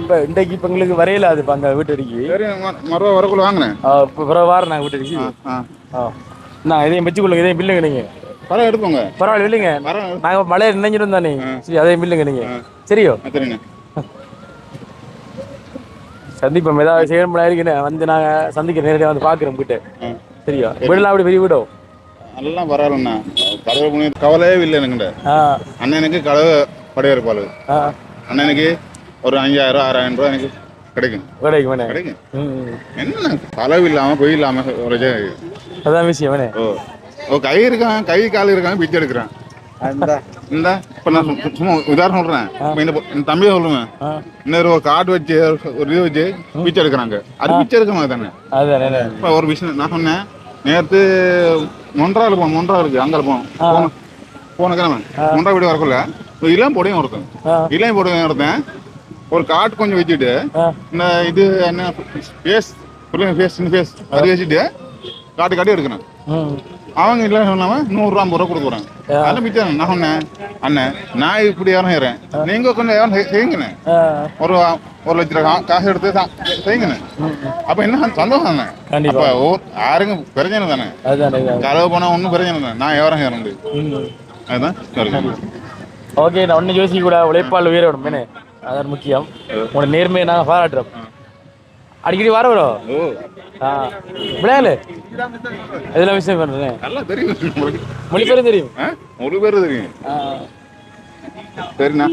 இப்போ இன்றைக்கு இப்போ எங்களுக்கு வரையில அது இப்போ அங்கே வீட்டு அடிக்கி. சரி மறுவா வரக்குள்ள வாங்கினேன். இப்போ வாரம் நாங்கள் வீட்டு அடிக்கி. நான் இதையும் வச்சுக்கொள்ளுங்க. இதையும் பில்லுங்க நீங்கள். பரவாயில்ல எடுப்போங்க. பரவாயில்ல இல்லைங்க. நாங்கள் மழையை நினைஞ்சிடும் தானே. சரி அதையும் பில்லுங்க நீங்கள். சரியோ சரிண்ணே சந்திப்போம். ஏதாவது செய்யணும் இருக்குன்னு வந்து நாங்கள் சந்திக்க நேரடியாக வந்து பார்க்குறோம் வீட்டை. சரியா வீடெல்லாம் அப்படி பெரிய வீடோ எல்லாம் பரவாயில்லண்ணா. கடவுள் புண்ணிய கவலையே இல்லை எனக்குண்ட. அண்ணனுக்கு கடவு படையெடுப்பாள். அண்ணனுக்கு ஒரு 5000 6000 ரூபா எனக்கு கிடைக்கும். கிடைக்கும். என்ன செலவு இல்லாமல் பொய் இல்லாமல் அதான் விஷயம். ஓ கை இருக்கான் கை கால் இருக்காங்க பிச்சை எடுக்கிறான். இந்த இப்போ நான் சும்மா உதாரணம் சொல்கிறேன். என் தம்பியை சொல்லுவேன். இன்னொரு ஒரு கார்டு வச்சு ஒரு இது வச்சு பிச்சை எடுக்கிறாங்க. அது பிச்சை எடுக்க மாதிரி தானே. இப்போ ஒரு விஷயம் நான் சொன்னேன். நேற்று மொன்றாவில் போகணும். மொன்றா இருக்கு அங்கே போன கிழமை மொன்றா வீடு வரக்குள்ள இளம் போடையும் ஒருத்தன். இளம் போடையும் ஒருத்தன் ஒரு காட்டு கொஞ்சம் வச்சுட்டு இந்த இது என்ன ஃபேஸ் ஃபேஸ் அது வச்சுட்டு காட்டி எடுக்கணும். அவங்க இல்லை சொல்லாம 100 ரூபா 50 ரூபா கொடுக்குறாங்க. அதெல்லாம் மிச்சம். நான் சொன்னேன் அண்ணன் நான் இப்படி யாரும் செய்கிறேன். நீங்க கொஞ்சம் யாரும் செய்யுங்கண்ணே. ஒரு 1 லட்ச ரூபா காசு எடுத்து செய்யுங்கண்ணே. அப்போ என்ன சந்தோஷம் தானே. அப்போ யாருங்க பிரச்சனை தானே. கலவு போனால் ஒன்றும் பிரச்சனை தானே. நான் எவரம் செய்கிறேன். அதுதான் சரி. ஓகே நான் ஒன்றும் யோசிக்க கூட உழைப்பால் உயர விடும். மேனே அதான் முக்கியம். உங்களோட நேர்மையை நாங்கள் பாராட்டுறோம். அடிக்கடி வர வரும் விளையாடு இதெல்லாம் விஷயம் பண்ணுறேன். நல்லா தெரியும். மொழி பேரும் தெரியும். ஒரு பேர் தெரியும். சரிண்ணா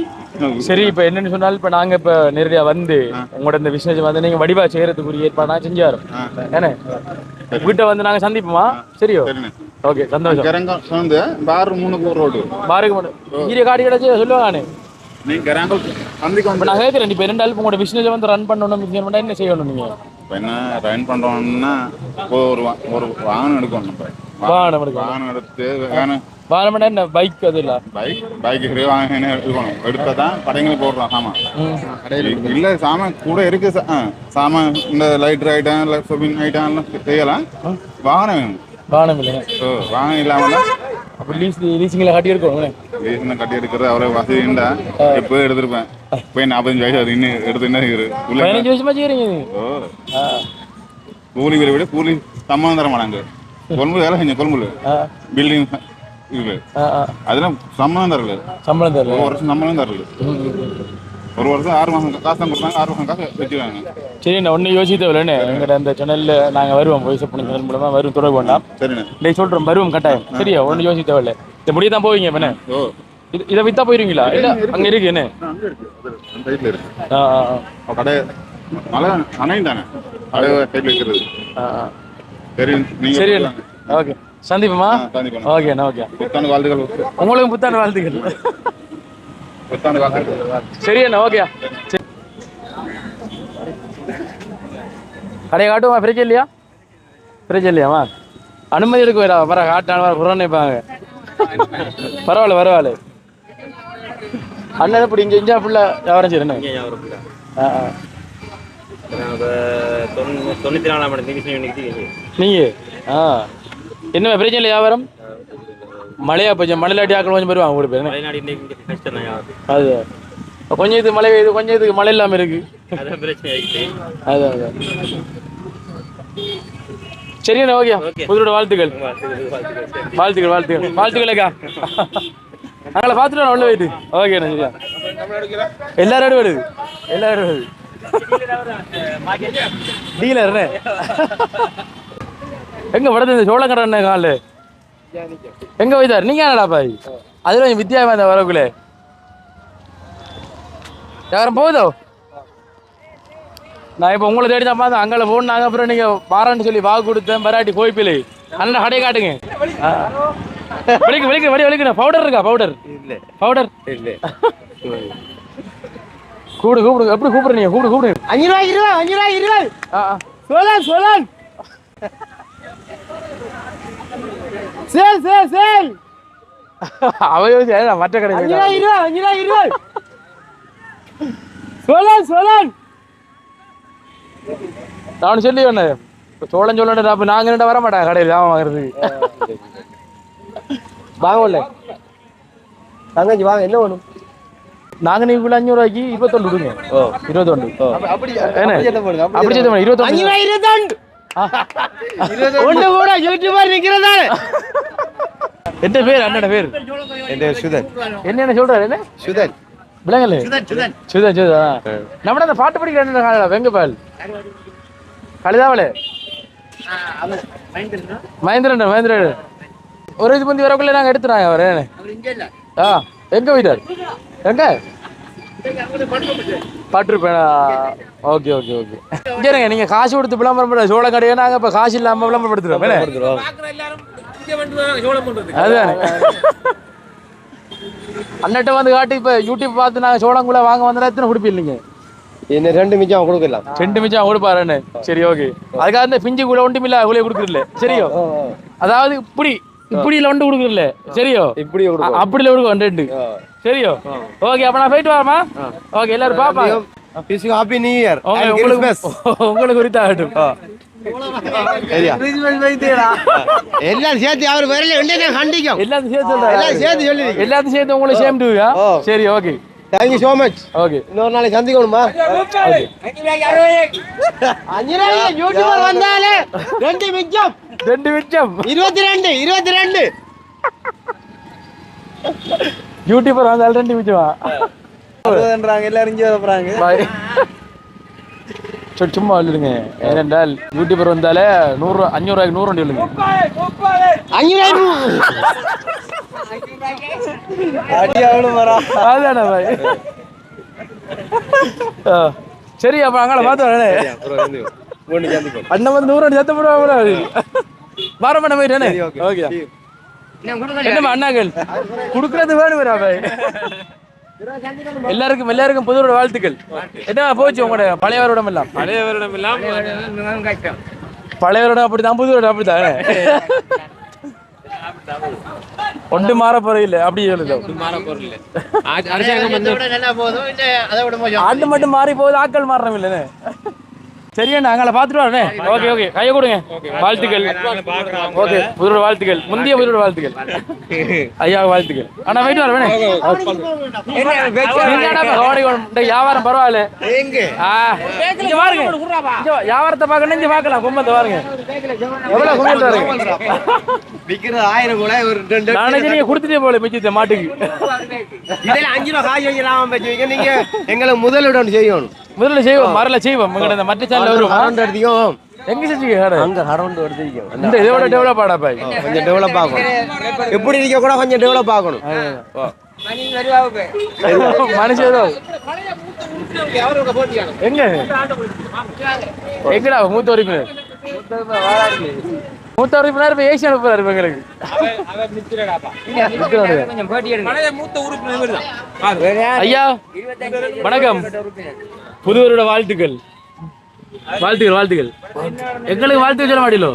சரி இப்போ என்னன்னு சொன்னாலும் இப்போ நாங்கள் இப்போ நேரடியாக வந்து உங்களோட இந்த பிஸ்னஸ் வந்து நீங்கள் வடிவா செய்யறதுக்குரிய ஏற்பாடு நாங்கள் செஞ்சாரோம். ஏன்னா வீட்டை வந்து நாங்கள் சந்திப்போமா? சரியோ ஓகே சந்தோஷம். வந்து பாரு 3 ரோடு பாருக்கு மட்டும் ஈரிய காடி கிடச்சி சொல்லுவாங்க. நான் இப்போ நான் கேட்குறேன். இப்போ 2 நாள் உங்களோட பிஸ்னஸ் வந்து ரன் பண்ணணும் என்ன செய்யணும் நீங்கள்? இப்போ என்ன ரன் பண்ணுறோம்னா ஒரு வாகனம் எடுக்கணும். நம்ம வாகனம் எடுத்து வாகனம் என்ன பைக் அது இல்லை பைக்கு வாகனம் எடுக்கணும். எடுத்தால் தான் கடைங்களுக்கு போடுறோம் சாமான். இல்லை சாமான் கூட இருக்கு. சாமான் இந்த லைட் ஐட்டம் இல்லை ஷாப்பிங் ஐட்டம்லாம் செய்யலாம். வாகனம் வேணும். வாகனம் இல்லைங்க. வாகனம் இல்லாமல் அப்போ லீசிங்கில் கட்டி எடுக்கணும். லீசிங்கில் கட்டி எடுக்கிறது அவ்வளோ வசதி இருந்தா எப்போ எடுத்துருப்பேன். போய் 45 வயசு அது இன்னும் எடுத்து என்ன இருக்குது. 15 வருஷமா செய்கிறீங்க. கூலி வேலை விட கூலி சம்பளம் தர மாட்டாங்க. கொள்முதல் வேலை செஞ்சேன். கொள்முதல் பில்டிங் இது அதெல்லாம் சம்பளம் தரல. ஒரு வருஷம் சம்பளம் தரல. ஒரு வருஷம் 6 மாதம் காசு தான் கொடுத்தாங்க. 6 மாதம் காசு வச்சுருவாங்க. சரி நான் ஒன்றும் யோசிக்க தேவையில்லைண்ணே. எங்கள்கிட்ட அந்த சேனலில் நாங்கள் வருவோம். வாய்ஸ் பண்ணி சேனல் மூலமாக வரும். தொடர்பு வேண்டாம். சரிண்ணே இன்னைக்கு சொல்கிறோம் வருவோம் கட்டாயம். சரியா ஒன்றும் யோசிக்க தேவையில்லை. இந்த முடிய தான் போவீங்க என்ன? இதை விற்றா போயிருவீங்களா? இல்லை அங்கே இருக்கு என்ன? கடை மழை அணையும் தானே கடை சைடில் இருக்கிறது. சரி சரி ஓகே சந்திப்போமா? ஓகேண்ணா ஓகே. புத்தாண்டு வாழ்த்துக்கள். உங்களுக்கும் புத்தாண்டு வாழ்த்துக்கள். புத்தாண்டு வாழ்த்துக்கள். சரி அண்ணா ஓகே. சரி கடையை காட்டுமா? பிரச்சனை இல்லையா? பிரச்சனை இல்லையாம்மா? அனுமதி எடுக்க வர காட்டான புறநினைப்பாங்க. பரவாயில்ல பரவாயில்ல. அண்ணன் எப்படி இங்கே இஞ்சா ஃபுல்லாக வியாபாரம் செய்யறேன் இங்கே வியாபாரம் இல்லை. ஆ ஆ. இப்போ 94ஆம் ஆண்டு திங்கட்கிழமை இன்னைக்கு நீங்கள் ஆ என்ன பிரச்சனை இல்லை வியாபாரம் மழையா போச்சு மழையிலாட்டி ஆக்கள் கொஞ்சம் வருவாங்க கூட பேர் மலைநாடு இன்னைக்கு கஷ்டம் தான் வியாபாரம். அது கொஞ்சம் இது மழை பெய்யுது கொஞ்சம் இதுக்கு மழை இல்லாமல் இருக்கு அதான் பிரச்சனை ஆகிட்டு. அதான் அதான் சரிண்ணா ஓகே புதுரோட வாழ்த்துக்கள் வாழ்த்துக்கள் வாழ்த்துக்கள் வாழ்த்துக்களேக்கா நாங்களை பார்த்துட்டு உள்ள போயிட்டு ஓகேண்ணா சரியா எல்லாரும் வருது எல்லாரும் வருது டீலர்ண்ணே எங்க படத்து இந்த சோழக்கடை என்ன காலு எங்க போய்த்தாரு நீங்க என்னடா பாய் அதுல கொஞ்சம் வித்தியாசம் இந்த வரக்குள்ளே யாரும் போகுதோ நான் இப்போ உங்களை தேடி தான் பார்த்தேன் அங்கே போனாங்க அப்புறம் நீங்கள் வாரான்னு சொல்லி வாக்கு கொடுத்தேன் பராட்டி கோயிப்பில் அண்ணன் கடையை காட்டுங்க வெளிக்கணும் பவுடர் இருக்கா பவுடர் இல்லை பவுடர் இல்லை. கூப்பிடுங்க எப்படி கூப்பிடுறீங்க கூப்பிடுங்க 5 ரூபாய் 5 ரூபாய் ஆ சொல்லன் சேல் அவையோசி மற்ற கடை 5 ரூபாய் சொல்லன் நான் சொல்லி வேணே சோழன் சொல்லணும் அப்போ நாங்கள் ரெண்டு வர மாட்டாங்க கடையில் ஜாமான் வாங்குறதுக்கு வாங்கல தங்கச்சி வாங்க என்ன வேணும் நாங்கள் நீ இவ்வளோ 5 ரூபாய்க்கு 21 விடுங்க 21 அப்படி என்ன அப்படி சேர்த்து 21 ஒண்ணு கூட யூடியூபர் நிக்கிறதா என்ன பேர் அண்ணன பேர் என் சுதன் என்ன சொல்றாரு என்ன சுதன் விலங்கல் சுதா நம்ம அந்த பாட்டு படிக்கிற வெங்கபால் கழுதாவளே மகேந்திரன் ஒரு இது பந்தி வரக்குள்ள நாங்கள் எடுத்துறாங்க அவரு ஆ எங்க போயிட்டார் எங்க பட்டிருப்பேனா ஓகே ஓகே ஓகே சரிங்க நீங்க காசு கொடுத்து விளம்பரம் பண்ண சோள கடையை நாங்கள் இப்போ காசு இல்லாமல் விளம்பரப்படுத்துறோம் அதுதானே அண்ணட்ட வந்து காட்டி இப்போ யூடியூப் பார்த்து நாங்கள் சோளங்குள்ள வாங்க வந்தா எத்தனை கொடுப்பீங்க என்ன 2 மிச்சம் கொடுக்கலாம் 2 மிச்சம் கொடுப்பாருன்னு சரி ஓகே அதுக்காக இந்த பிஞ்சு கூட ஒன்றுமில்ல அவங்களே கொடுக்குறல சரியோ அதாவது இப்படி இல்லை ஒன்று கொடுக்குறல சரியோ இப்படி அப்படி கொடுக்கும் 2 சரியோ ஓகே அப்போ நான் போயிட்டு வரமா ஓகே எல்லாரும் பாப்பாங்க ஹாப்பி நியூ இயர் உங்களுக்கு குறித்தாகட்டும் எல்லாம் சேர்த்து அவர் வரல கண்டிக்கும் எல்லாத்தையும் சேர்த்து சொல்றேன் எல்லாத்தையும் சேர்த்து உங்களுக்கு சேம் டூயா சரி okay thank you so much okay இன்னொரு நாளைக்கு சந்திக்கணுமா 5 ரூபாய் யூடியூபர் வந்தாலே 2 மிச்சம் 22 யூடியூபர் வந்தால் 2 மிச்சமா எல்லாரும் இங்கே வரப்போறாங்க சும்மா சொல்லுங்க ஏனென்றால் யூடியூபர் வந்தாலே 100 500 ரூபாய்க்கு 100 வண்டி சொல்லுங்க 5 ரூபாய் அதானே பாய் சரி அப்ப அங்கே பார்த்து வரேன் அண்ணன் வந்து 100 வண்டி சத்த போடுவாங்க வாரம் பண்ண போயிட்டானே ஓகே என்னம்மா அண்ணாங்கள் குடுக்கறது வேணும் பாய் எல்லாருக்கும் புதுவரோட வாழ்த்துக்கள் என்ன போச்சு உங்களோட பழைய வருடம் எல்லாம் பழைய வருடம் அப்படித்தான் புது வருடம் அப்படித்தான் ஒன்று மாற போறதில்லை அப்படி சொல்லுது ஆண்டு மட்டும் மாறி போகுது ஆட்கள் மாறணும் இல்லைன்னு சரியா நாங்கள பார்த்துட்டு வரேன் ஓகே ஓகே கையை கொடுங்க வாழ்த்துக்கள் ஓகே புதுரோட வாழ்த்துக்கள் முந்தைய புதுரோட வாழ்த்துக்கள் ஐயா வாழ்த்துக்கள் ஆனா போயிட்டு வரேன் வியாபாரம் பரவாயில்ல இங்க பாருங்க வியாபாரத்தை பார்க்கணும் இங்க பார்க்கலாம் கும்பத்தை பாருங்க எவ்வளவு கும்பல் பாருங்க விக்கிறது 1000 கூட ஒரு 2 நாளைக்கு நீங்க கொடுத்துட்டே போல மிச்சத்தை மாட்டுக்கு இதுல 5 ரூபாய் காய் வைக்கலாம் வச்சுங்க நீங்க எங்களை முதலிடம் செய்யணும் முதல்ல செய்வோம் மரல செய்வோம் உங்களோட இந்த மற்ற சேனல் வரும் அரௌண்ட் எடுத்துக்கோம் எங்க செஞ்சீங்க கடை அங்க அரௌண்ட் எடுத்துக்கோம் இந்த இதோட டெவலப் ஆடா பாய் கொஞ்சம் டெவலப் ஆகணும் எப்படி இருக்க கூட கொஞ்சம் டெவலப் ஆகணும் மனுஷன் எங்க எங்கடா மூத்த உறுப்பினர் இப்ப ஏசி அனுப்புறாரு எங்களுக்கு ஐயா வணக்கம் புதுவரோட வாழ்த்துக்கள் வாழ்த்துக்கள் எங்களுக்கு வாழ்த்துக்கள் சொல்ல மாட்டீங்களோ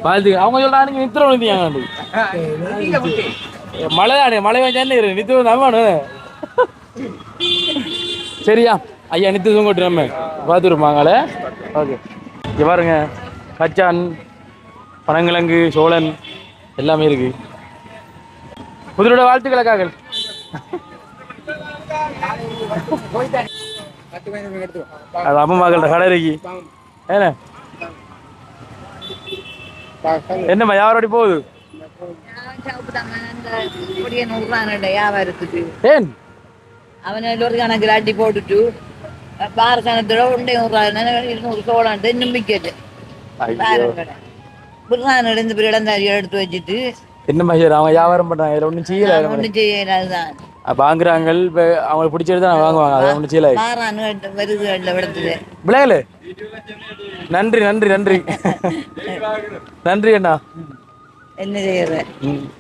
வாழ்த்துக்கள் அவங்க சொல்றாங்க நித்திரம் வந்தீங்க மழை தானே மழை வந்தானே நித்திரம் தான் சரியா ஐயா நித்து தூங்கிட்டு நம்ம பார்த்துருப்பாங்களே. ஓகே இங்கே பாருங்க, கச்சான், பனங்கிழங்கு, சோழன் எல்லாமே இருக்கு. புதிரோட வாழ்த்துக்களுக்காக அது அம்மாக்கள கடை இருக்கு. ஏன்னா என்னம்மா யாரோடி போகுது? ஏன் அவன் ஒரு கணக்கில் அட்டி போட்டுட்டு பார கணத்தோட உண்டை 100 சோளாண்டு இன்னும் விற்கல. இந்த பிறந்தாரி எடுத்து வச்சுட்டு என்னம்மா செய்யற அவங்க வியாபாரம் பண்றாங்க, இதில் ஒன்றும் செய்யல. ஒன்றும் செய்யலாதுதான் வாங்குறாங்க, அவங்களுக்கு பிடிச்சது தான் வாங்குவாங்க, அதை ஒன்றும் செய்யல. பாரான்னு வருது விடத்துல விளையாடு. நன்றி நன்றி நன்றி நன்றி அண்ணா. என்ன செய்யற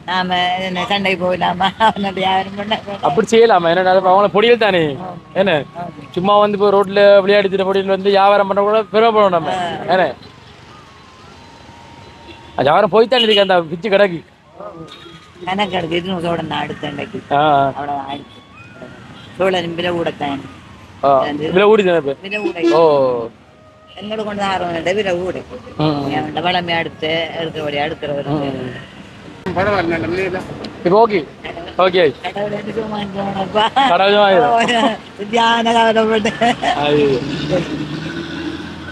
நாம என்ன சண்டை போயிடலாமா? அவனோட வியாபாரம் பண்ண அப்படி செய்யலாமா? என்ன அவங்கள பொடியில் தானே என்ன சும்மா வந்து இப்போ ரோட்ல விளையாடிட்டு பொடியில் வந்து வியாபாரம் பண்ண கூட பெருமைப்படும் நம்ம. ஏன்னா வியாபாரம் போய்த்தானே இருக்கு, அந்த பிச்சு கிடக்கு கணக்கு எடுக்கு 200 சோழன் நான் அடுத்தண்டைக்கு அவ்வளோதான். சோழன் விலை கூடத்தான் விலை ஊடிதானே விலை கூட. ஓ எங்களை கொண்டு தான் ஆர்வம் விலை கூட வளமை அடுத்து எடுக்கிறபடி அடுக்கிறவர் இப்போ ஓகே ஓகே தியான கவலைப்பட்டு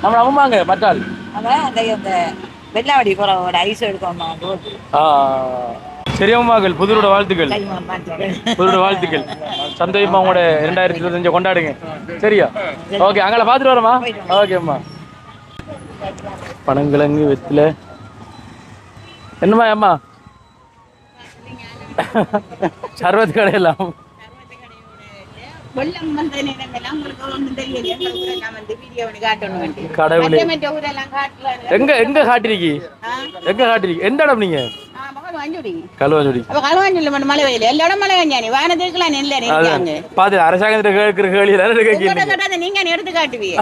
நம்ம அம்மாங்க மற்றாள் அதான் அந்த வெள்ளாவடி போகிற ஐஸ் எடுக்கோம்மா. சரியம்மாக்கள் புதுரோட வாழ்த்துக்கள், புதுரோட வாழ்த்துக்கள். சந்தோஷமா உங்களோட 2025 கொண்டாடுங்க. சரியா? ஓகே அங்கே பார்த்துட்டு வரோமா? ஓகேம்மா. பனங்கிழங்கு வெத்தில என்னம்மா அம்மா சர்வத் கடையெல்லாம் கடவுளே எங்க எங்க காட்டிருக்கீ? எங்க காட்டிருக்கீ? எந்த இடம் நீங்க? களுவாஞ்சுடி. பாத்து அரசாங்கத்துல கேட்கிற கேள்வி நீங்க எடுத்து காட்டுவீங்க.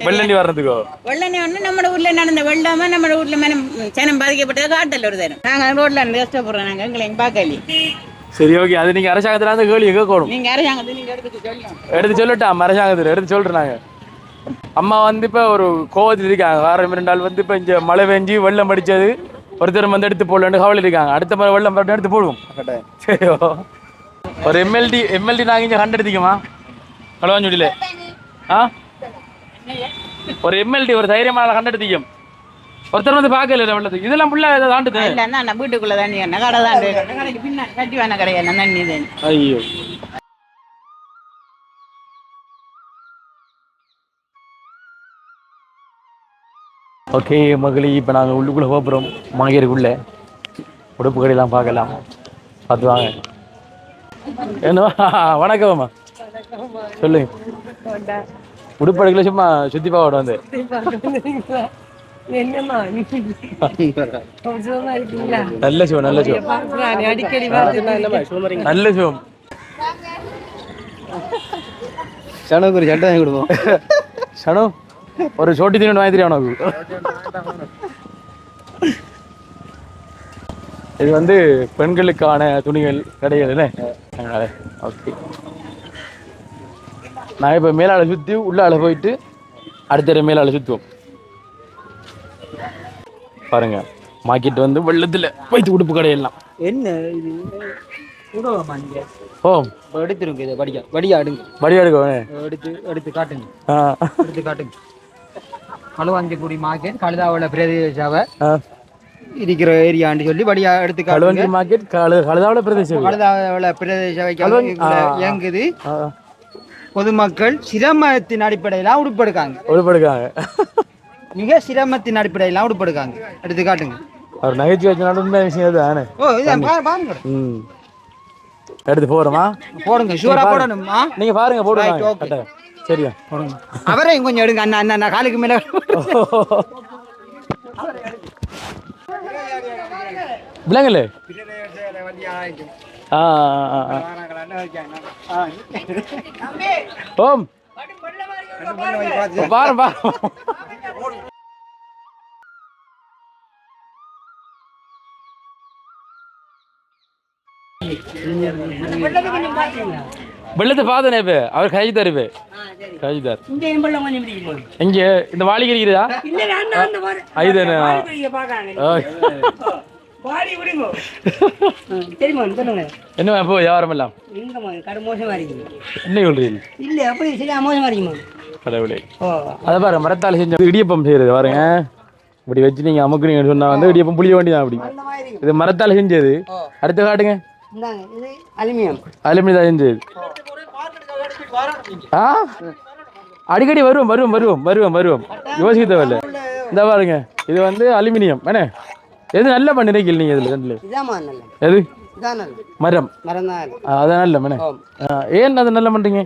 வெள்ளண்டி வர்றதுக்கோ? வெள்ளண்ணி ஒண்ணு நம்ம ஊர்ல நடந்த வெள்ளாம நம்ம ஊர்ல ஜனம் பாதிக்கப்பட்டது காட்டல ஒரு தரம். நாங்க ரோட்ல கஷ்டப்படுறோம், நாங்க எங்களை பாக்கலி. சரி ஓகே, அது நீங்க அரசாங்கத்துல அந்த கேள்வி கேட்கணும். நீங்க அரசாங்கத்தை நீங்க எடுத்து சொல்லட்டாம், அரசாங்கத்துல எடுத்து சொல்றாங்க. அம்மா வந்து இப்ப ஒரு கோவத்தில் இருக்காங்க. வாரம் 2 நாள் வந்து இப்ப இங்க மழை பெஞ்சு வெள்ளம் அடிச்சது, ஒருத்தர் வந்து எடுத்து போடலன்னு கவலை இருக்காங்க. அடுத்த முறை வெள்ளம் எடுத்து போடுவோம். சரியோ ஒரு எம்எல்டி நாங்க இங்க கண்டெடுத்திக்கமா களுவாஞ்சுடியில? ஒரு எம்எல்டி ஒரு தைரியமான கண்டெடுத்திக்கும். ஒருத்தர் வந்து பார்க்கல வெள்ளத்துக்கு. இதெல்லாம் புள்ள தாண்டுது வீட்டுக்குள்ள தண்ணி கடை தாண்டு கட்டி வேணா கிடையாது தண்ணி தான். ஐயோ ஓகே மகளி, இப்போ நாங்கள் உள்ளுக்குள்ளே போகிறோம். மாங்கேருக்குள்ள உடுப்பு கடையெல்லாம் பார்க்கலாம். பார்த்து வாங்க. என்ன வணக்கம்மா சொல்லுங்க. உடுப்பு கடையில் சும்மா சுற்றி பாவோட வந்து நல்ல சிவம் நல்ல சிவம் நல்ல சிவம். சனோக்கு ஒரு சட்டை வாங்கி கொடுப்போம். சனோ ஒரு சோட்டி தின்னு வாங்கி தெரியும் உனக்கு. இது வந்து பெண்களுக்கான துணிகள் கிடையாது. ஓகே, நான் இப்போ மேலாள சுற்றி உள்ளால போயிட்டு அடுத்த மேலாள சுற்றுவோம். பாருங்க, மார்க்கெட் வந்து வெள்ளத்தில் வைத்து உடுப்பு கடையெல்லாம் என்ன இது ஓ எடுத்துருங்க. இதை வடியா எடுங்க, வடியா எடுக்க எடுத்து காட்டுங்க. எடுத்து காட்டுங்க. களுவாஞ்சிக்குடி மார்க்கெட் கழுதாவள பிரதேசாவை இருக்கிற ஏரியான்னு சொல்லி வடியா எடுத்து களுவாஞ்சி மார்க்கெட் கழுதாவள பிரதேசம். கழுதாவள பிரதேச இயங்குது. பொதுமக்கள் சிரமத்தின் அடிப்படையில உடுப்படுக்காங்க. மிக சிரமத்தின் அடிப்படையில உடுப்படுக்காங்க. எடுத்து காட்டுங்க. அவர் நகைச்சுவை உண்மை விஷயம் தானே. ஓ இதான் பாருங்க. எடுத்து போறோமா? போடுங்க, ஷூரா போடணுமா? நீங்க பாருங்க, போடுங்க. சரியா போடுங்க. அவரையும் கொஞ்சம் எடுங்க. அண்ணா அண்ணா காலுக்கு மேல விலங்கலே. ஓம் பாரு. வெள்ளத்தை பார்த்தனே இப்போ அவர் கைதார் இப்போ கைதார் எங்க இந்த வாளி கிடைக்கிறதா ஐதானே என்ன இப்போ வியாபாரம் எல்லாம் என்ன சொல்றீங்க கடவுளே அதை பாரு மரத்தால் செஞ்ச இடியப்பம் செய்யறது பாருங்க இப்படி வச்சு நீங்க அமுக்குறீங்கன்னு சொன்னா வந்து இடியப்பம் புளிய வேண்டியதான் அப்படி இது மரத்தால் செஞ்சது அடுத்த காட்டுங்க அலுமினியம் தான் செஞ்சது அடிக்கடி வருவோம் யோசிக்க தேவையில்ல இந்த பாருங்க இது வந்து அலுமினியம் என்ன எது நல்ல பண்ணி நினைக்கல நீங்க இதுல ரெண்டுல எது மரம் அதான் நல்ல மன ஏன் அது நல்ல பண்றீங்க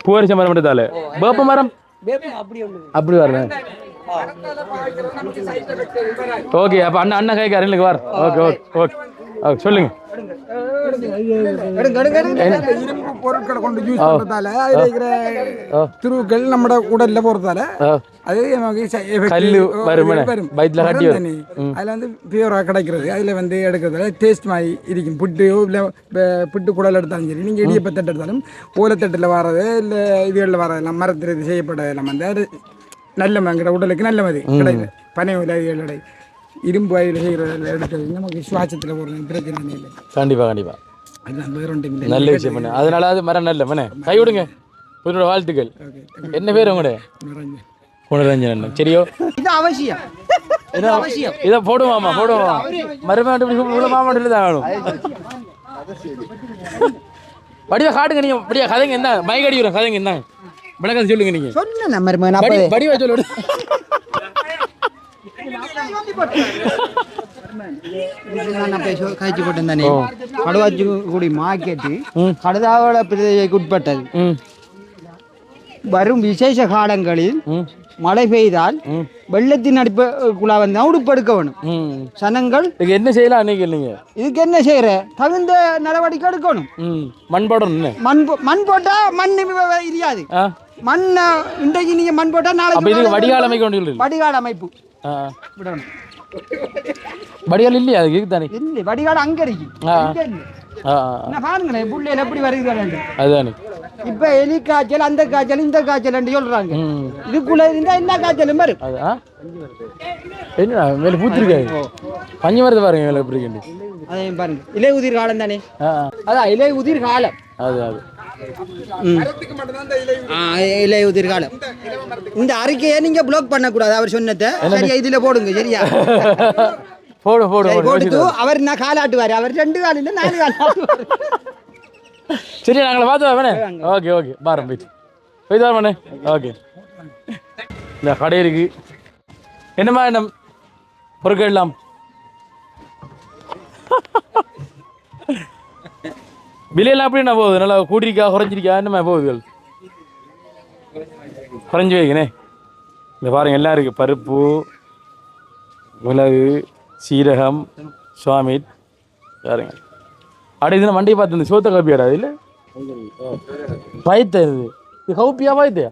பூவரிச மரம் மட்டும் வேப்ப மரம் அப்படி வரல ஓகே அப்ப அண்ணா கைக்காரன் எனக்கு வார் ஓகே ஓகே ஓகே ஓகே சொல்லுங்க இரும்பு பொருட்களை கொண்டு யூஸ் பண்றதால அதுல இருக்கிற துருக்கள் நம்ம உடல்ல போறதால அது கல்லு வரும் அதுல வந்து பியூரா கிடைக்கிறது அதுல வந்து எடுக்கிறதால டேஸ்ட் மாதிரி இருக்கும் புட்டையோ இல்ல புட்டு குடல் எடுத்தாலும் சரி நீங்க இடியப்பத்தட்டு எடுத்தாலும் ஓலத்தட்டுல வர்றது இல்ல இதுகளில் வர்றதெல்லாம் மரத்தில் செய்யப்பட்டதெல்லாம் வந்து நல்ல எங்கட உடலுக்கு நல்ல மாதிரி கிடையாது பனை உலகிகள் இரும்பு வாயில் செய்கிறதில் எடுத்தது நமக்கு சுவாசத்தில் ஒரு பிரச்சனை இல்லை கண்டிப்பா அதுதான் வேற ஒன்றும் இல்லை நல்ல விஷயம் பண்ண அதனால அது மரம் நல்ல மன கை விடுங்க உங்களோட வாழ்த்துக்கள் என்ன பேர் உங்களோட குணரஞ்சன் சரியோ இது அவசியம் இதை போடுவாமா மருமாட்டு மாமாட்டில் தான் ஆகணும் வடிவா காட்டுங்க நீங்க வடிவா கதைங்க என்ன மைக் அடிக்கிறோம் கதைங்க என்ன விளக்கத்தை சொல்லுங்க நீங்க சொன்ன வடிவா சொல்லு காய்ச்சி போட்டிருந்தானே கடுவாச்சிக்குடி மார்க்கெட்டு கடுதாவள பிரதேசத்துக்கு உட்பட்டது வரும் விசேஷ காலங்களில் மழை பெய்தால் வெள்ளத்தின் அடிப்புக்குள்ள வந்து உடுப்படுக்க வேணும் சனங்கள் என்ன செய்யலாம் நீங்க இதுக்கு என்ன செய்யற தகுந்த நடவடிக்கை எடுக்கணும் மண் போடணும் மண் போட்டா மண் இரியாது மண் இன்றைக்கு நீங்க மண் போட்டா நாளைக்கு வடிகால் அமைக்க வடிகால் அமைப்பு விடணும் வடிகால் இல்லையா அதுக்கு தானே இல்லை வடிகால் அங்க இருக்கு பாருங்களேன் புள்ளையில எப்படி வருகிறது அதுதானே இப்ப எலி காய்ச்சல் அந்த காய்ச்சல் இந்த காய்ச்சல் சொல்றாங்க இதுக்குள்ள இருந்தா எல்லா காய்ச்சலும் வரும் என்ன மேல பூத்திருக்காரு பஞ்சு மரத்தை பாருங்க மேல எப்படி அதையும் பாருங்க இலை உதிர் காலம் தானே அதான் இலை உதிர் காலம் அது இலை உதிர் காலம் இந்த அறிக்கையை நீங்க பிளாக் பண்ணக்கூடாது அவர் சொன்னதை சரியா இதுல போடுங்க சரியா போட்டு அவர் நான் காலாட்டுவாரு அவர் 2 கால் இல்ல 4 கால் ஆட்டுவாரு சரி நாங்கள பார்த்தா வேணே ஓகே ஓகே பாரம் போய் தான் வேணே ஓகே இந்த கடை இருக்கு என்னமா என்ன பொருட்கள் எல்லாம் விலையெல்லாம் அப்படி என்ன போகுது நல்லா கூட்டிருக்கா குறைஞ்சிருக்கா என்னமா போகுதுகள் குறைஞ்சி வைக்கணே இந்த பாருங்க எல்லாம் இருக்கு பருப்பு மிளகு சீரகம் சுவாமிட் பாருங்க அடே இதுனா வண்டியை பார்த்து சோத்த காப்பியாடா இல்லை பயத்த இது கவுப்பியா பயத்தையா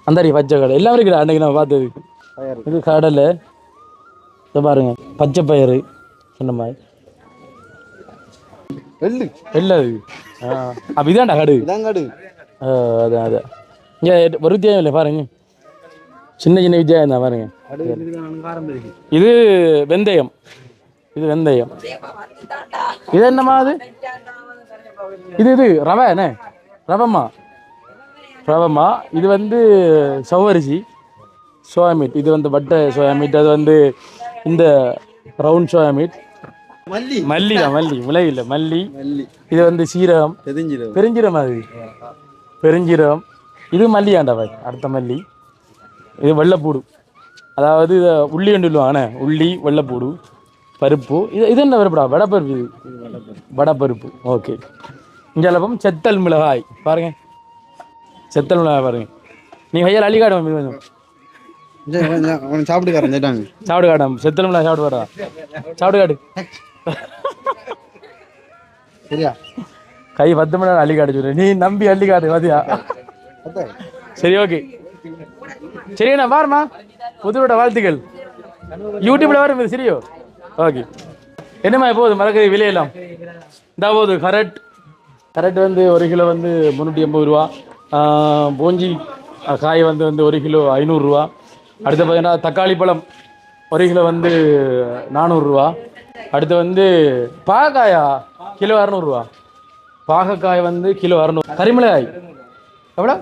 அந்த பச்சை கடை எல்லாம் இருக்குடா அன்னைக்கு நான் பார்த்தது இது கடலை இதை பாருங்க பச்சை பயிறு சொன்ன மாதிரி வெள்ளை அப்போ இதான்டா கடு அதான் அதான் இங்கே ஒரு வித்தியாசம் இல்லை பாருங்க சின்ன சின்ன வித்தியாசம் தான் பாருங்க இது வெந்தயம் இது என்னம்மா அது இது ரவை என்ன ரவம்மா இது வந்து சவ்வரிசி சோயா மீட் இது வந்து வட்டை சோயா மீட் அது வந்து இந்த ரவுண்ட் சோயா மீட் மல்லி மிளகு இல்லை மல்லி இது வந்து சீரகம் பெருஞ்சீரகம் அது பெருஞ்சீரகம் இது மல்லியாண்டா பாய் அடுத்த மல்லி இது வெள்ளைப்பூடு அதாவது இதை உள்ளி ஒன்று சொல்லுவாங்கண்ணே உள்ளி வெள்ளைப்பூடு பருப்பு இது என்ன பருப்புடா வடப்பருப்பு இது வடப்பருப்பு ஓகே இஞ்சலப்பம் செத்தல் மிளகாய் பாருங்க செத்தல் மிளகாய் பாருங்க நீங்கள் ஐயா அள்ளிக்காடு சாப்பிடு காட்டம் செத்தல் மிளகாய் சாப்பிடு வரா சாப்பிடு காடு சரியா கை 10 மணி நேரம் அள்ளிக்காடு சொல்லு நீ நம்பி அள்ளிக்காடு மதியா சரி ஓகே சரிண்ணா பாருண்ணா புதுவோட வாழ்த்துக்கள் யூடியூப்ல வரும் சரியோ ஓகே என்னம்மா போகுது மரக்கறி விலையெல்லாம் இந்த போகுது கரெக்ட் வந்து 1 கிலோ வந்து 380 ரூபா. போஞ்சி காய் வந்து 1 கிலோ 500 ரூபா. அடுத்து பார்த்தீங்கன்னா தக்காளி பழம் 1 கிலோ வந்து 400 ரூபா. அடுத்து வந்து பாகக்காயா கிலோ 200 ரூபா. பாகக்காய் வந்து கிலோ 200. கரிமிளகாய் எவ்வளோ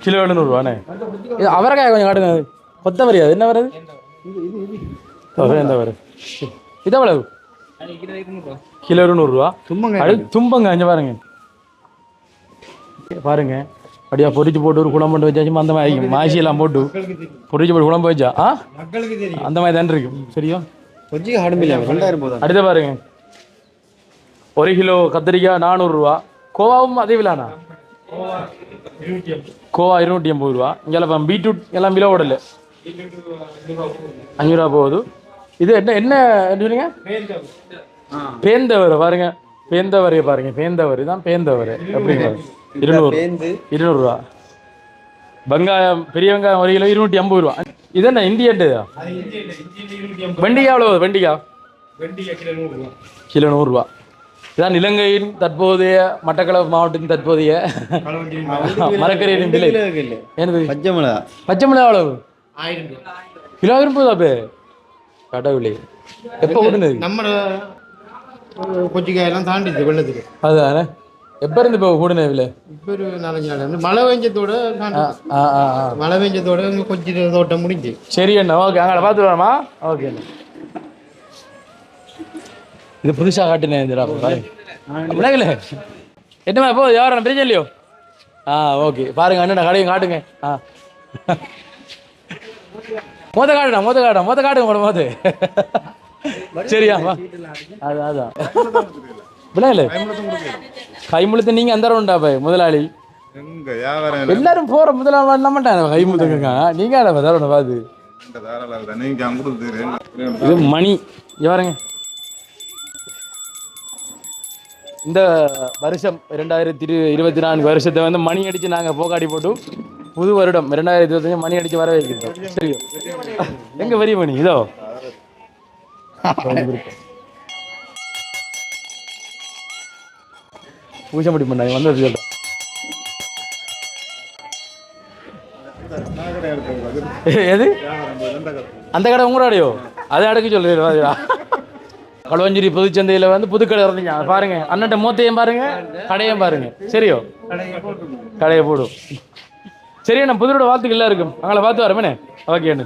கிலோ 700 ரூபாண்ணே. இது அவரைக்காய் கொஞ்சம் காட்டுங்க. கொத்தவரி அது என்ன வருது? வருது இது எவ்வளவு? கிலோ 200 ரூபா. தும்பங்க அஞ்சு பாருங்க அப்படியா பொரிச்சு போட்டு ஒரு குழம்பு போட்டு வச்சாச்சும் அந்த மாதிரி மாசியெல்லாம் போட்டு பொரிச்சு போட்டு குழம்பு வச்சா அந்த மாதிரி தான் இருக்கும். சரியா அடுத்த பாருங்க 1 கிலோ கத்திரிக்காய் 400 ரூபா. கோவாவும் அதே விலானா? கோவா 280 ரூபா. இங்கெல்லாம் பீட்ரூட் எல்லாம் விலை ஓடல 5 ரூபா போகுது. இது என்ன சொன்னீங்க? பேந்தவரை பாருங்க. பேந்தவரையை பாருங்க. பேந்தவரை தான் பேந்தவரை அப்படிங்க 200 ரூபா. வெங்காயம் பெரிய வெங்காயம் 1 கிலோ 250 ரூபா. இது என்ன இந்தியன்ட்டு? வெண்டிக்காய் எவ்வளோ? வெண்டிக்காய் கிலோ 100 ரூபா. இதான் இலங்கையின் தற்போதைய மட்டக்களப்பு மாவட்டத்தின் தற்போதைய மரக்கறியின் விலை. என்னது? பச்சை மிளகா எவ்வளவு? கிலோ 1000 ரூபா. கடவுளே எப்போ கூடுனது? நம்ம கொச்சிக்காயெல்லாம் தாண்டிச்சு வெள்ளத்துக்கு. அதுதானே எப்போ இருந்து இப்போ கூடுனது விலை? இப்போ ஒரு 4-5 நாள் மழை பெஞ்சத்தோட மழை பெஞ்சத்தோட கொச்சி தோட்டம் முடிஞ்சு. சரி அண்ணா ஓகே அங்கே பார்த்துட்டு வரமா? ஓகே அண்ணா இது புதுசாக காட்டுனேன் விலகல என்னம்மா இப்போ யாரும் பிரச்சனை இல்லையோ? ஓகே பாருங்க அண்ணா கடையும் காட்டுங்க. மொத்த காட்டுங்க போது சரியா அதான் விலகல கைமுழுத்து நீங்க அந்த உண்டா போய் முதலாளி எல்லாரும் போற முதலாளி நம்மட்டாங்க கைமுழுத்துங்க நீங்க பாது இது மணி பாருங்க. இந்த வருஷம் 2024 வருஷத்தை வந்து மணி அடிச்சு நாங்க போக்காடி போட்டு புது வருடம் 2025 மணி அடிச்சு வர வைக்கிறோம். சரியோ எங்க பெரிய மணி இதோ பூஜை முடி பண்ணாங்க வந்து சொல்றேன். எது அந்த கடை உங்களோடையோ? அதை அடக்கி சொல்லுறா. களுவாஞ்சிரி பொதுச்சந்தையில் வந்து புதுக்கடை இறந்தீங்க பாருங்க. அண்ணன்ட்ட மூத்தையும் பாருங்க கடையும் பாருங்க. சரியோ கடையை போடும். சரி நான் புதுரோட வாழ்த்துக்கள் இருக்கும். அவங்கள பார்த்து வரமேனே. ஓகே அண்ணு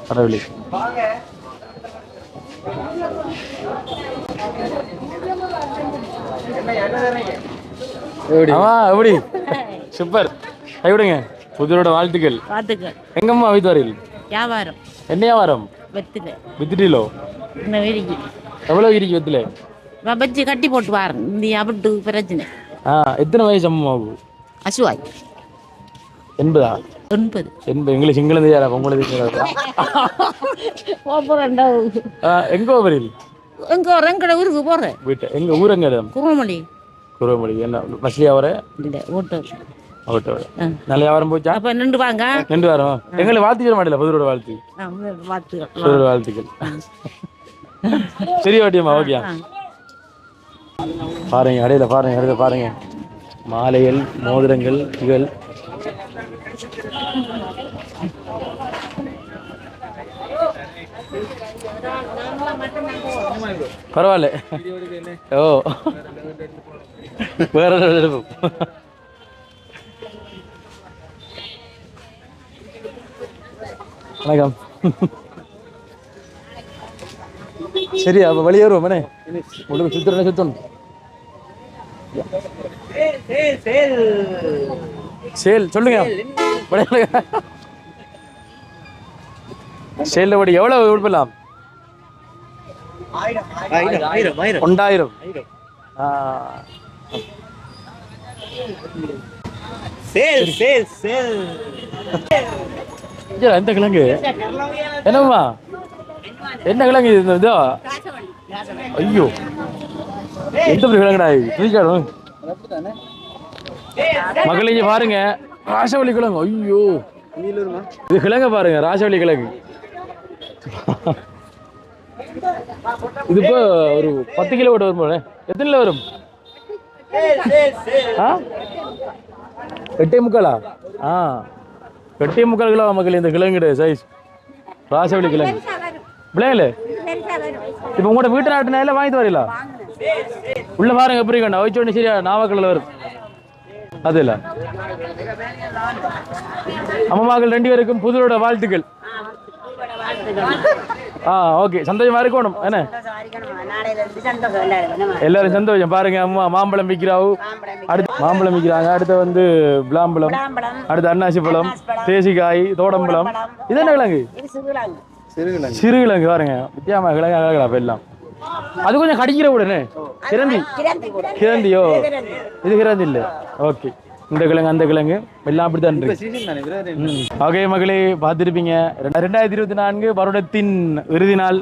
கடவுளே எப்படி சூப்பர் விடுங்க. புதுரோட வாழ்த்துக்கள். எங்கம்மா வீட்டு வரையில் வியாபாரம் என்ன வியாபாரம்? வித்துட்டீங்களோ? எவ்வளவு இருக்கு வெத்தில? வச்சு கட்டி போட்டு வாரேன். இந்த அப்பட்டு பிரச்சனை. எத்தனை வயசு அம்மாவுக்கு? அசுவாய் 80 எங்களுக்கு சிங்களம் தெரியாதா? உங்களுக்கு எங்க ஓவரில் எங்க எங்கட ஊருக்கு போறேன். வீட்டு எங்க ஊர் எங்க? குருவமொழி என்ன பஸ்லி அவரை இல்லை ஓட்டோ நல்ல வியாபாரம் போச்சா? அப்போ நின்று வாங்க. நின்று வரோம். எங்களுக்கு வாழ்த்துக்கிற மாட்டேல புதுரோட வாழ்த்துக்கள். சரி வாட்டியம்மா ஓகே. பாருங்க கடையில் பாருங்க மாலைகள் மோதிரங்கள் புகழ் பரவாயில்ல. ஓ வேற வணக்கம். சரி அப்ப வெளியே வருவோம். உங்களுக்கு சுத்தணும் சேல் சொல்லுங்க. சேல் படி எவ்வளவு விடுப்பலாம்? ஒண்டாயிரம் எந்த கிழங்கு என்னம்மா என்ன கிழங்கு இது இதோ ஐயோ எந்த ஒரு கிழங்குடா தூக்காடும் மகளே இங்க பாருங்க ராசவள்ளி கிழங்கு ஐயோ இது கிழங்க பாருங்க ராசவள்ளி கிழங்கு இது இப்போ ஒரு 10 கிலோ வரும் போல எத்தனை கிலோ வரும் 8.75 8.75 கிலோ மக்கள் இந்த கிழங்கு சைஸ் ராசவள்ளி கிழங்கு பிள்ளைங்களே இப்போ உங்களோட வீட்டு நாட்டுனால வாங்கிட்டு வரல உள்ள பாருங்க எப்படி கண்டா வச்சோடனே சரியா நாவக்கல்ல வரும் அது இல்ல அம்மாக்கள் 2 பேருக்கும் புதுரோட வாழ்த்துக்கள் ஓகே சந்தோஷமா இருக்கணும் என்ன எல்லாரும் சந்தோஷம் பாருங்க அம்மா மாம்பழம் விற்கிறாவு அடுத்து மாம்பழம் விற்கிறாங்க அடுத்து வந்து விளாம்பழம் அடுத்து அன்னாசி பழம் தேசிக்காய் தோடம்பழம் இது என்ன கிழங்கு சிறு கிழங்கு பாருங்க வித்தியாசமா கிழங்கு அழகா எல்லாம் அது கொஞ்சம் கடிக்கிற உடனே கிரந்தியோ இது கிரந்தி இல்லை ஓகே இந்த கிழங்கு அந்த கிழங்கு எல்லாம் அப்படித்தான் இருக்கு ஓகே மகளே பார்த்துருப்பீங்க 2024 வருடத்தின் இறுதி நாள்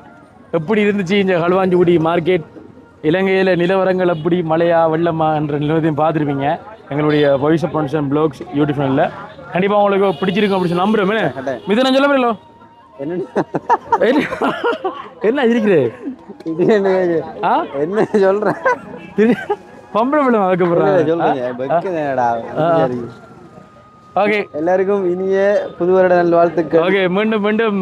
எப்படி இருந்துச்சு இந்த களுவாஞ்சிக்குடி மார்க்கெட் இலங்கையில் நிலவரங்கள் எப்படி மழையா வெள்ளமா என்ற நிலவரத்தையும் பார்த்துருப்பீங்க எங்களுடைய வாய்ஸ் ஆஃப் பன்ஷன் ப்ளாக்ஸ் யூடியூப் சேனலில் கண்டிப்பாக உங்களுக்கு பிடிச்சிருக்கும் அப்படின்னு சொல்லி நம்புறேன் இது நான் சொல்ல முடியல என்ன இருக்கிறேன் என்ன சொல்றேன் பொம்பளை பிள்ளை அதுக்கப்புறம் ஓகே எல்லாருக்கும் இனிய புது வருட நல்வாழ்த்துக்கள் ஓகே மீண்டும் மீண்டும்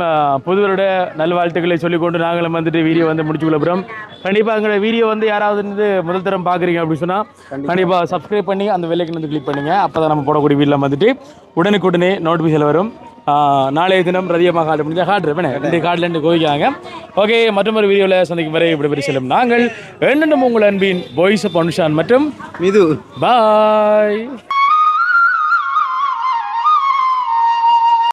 புது வருட நல்வாழ்த்துக்களை சொல்லிக்கொண்டு நாங்களும் வந்துட்டு வீடியோ வந்து முடிச்சுக்கொள்ள போகிறோம் கண்டிப்பாக எங்களோட வீடியோ வந்து யாராவது வந்து முதல் தரம் பார்க்குறீங்க அப்படின்னு சொன்னால் கண்டிப்பாக சப்ஸ்கிரைப் பண்ணி அந்த வெள்ளைக்கு வந்து கிளிக் பண்ணுங்க அப்போ தான் நம்ம போடக்கூடிய வீடியோவில் வந்துட்டு உடனுக்குடனே நோட்டிஃபிகேஷன் வரும் நாளைய தினம் ரதியமாக காட்டு முடிஞ்சா காட்டுறேன் இந்த கார்டில் இருந்து கோவிக்காங்க ஓகே மற்றொரு வீடியோவில் சந்திக்கும் வரை இப்படி செல்லும் நாங்கள் என்னென்னும் உங்கள் அன்பின் வாய்ஸ் ஆஃப் பன்ஷன் மற்றும் மிது பாய்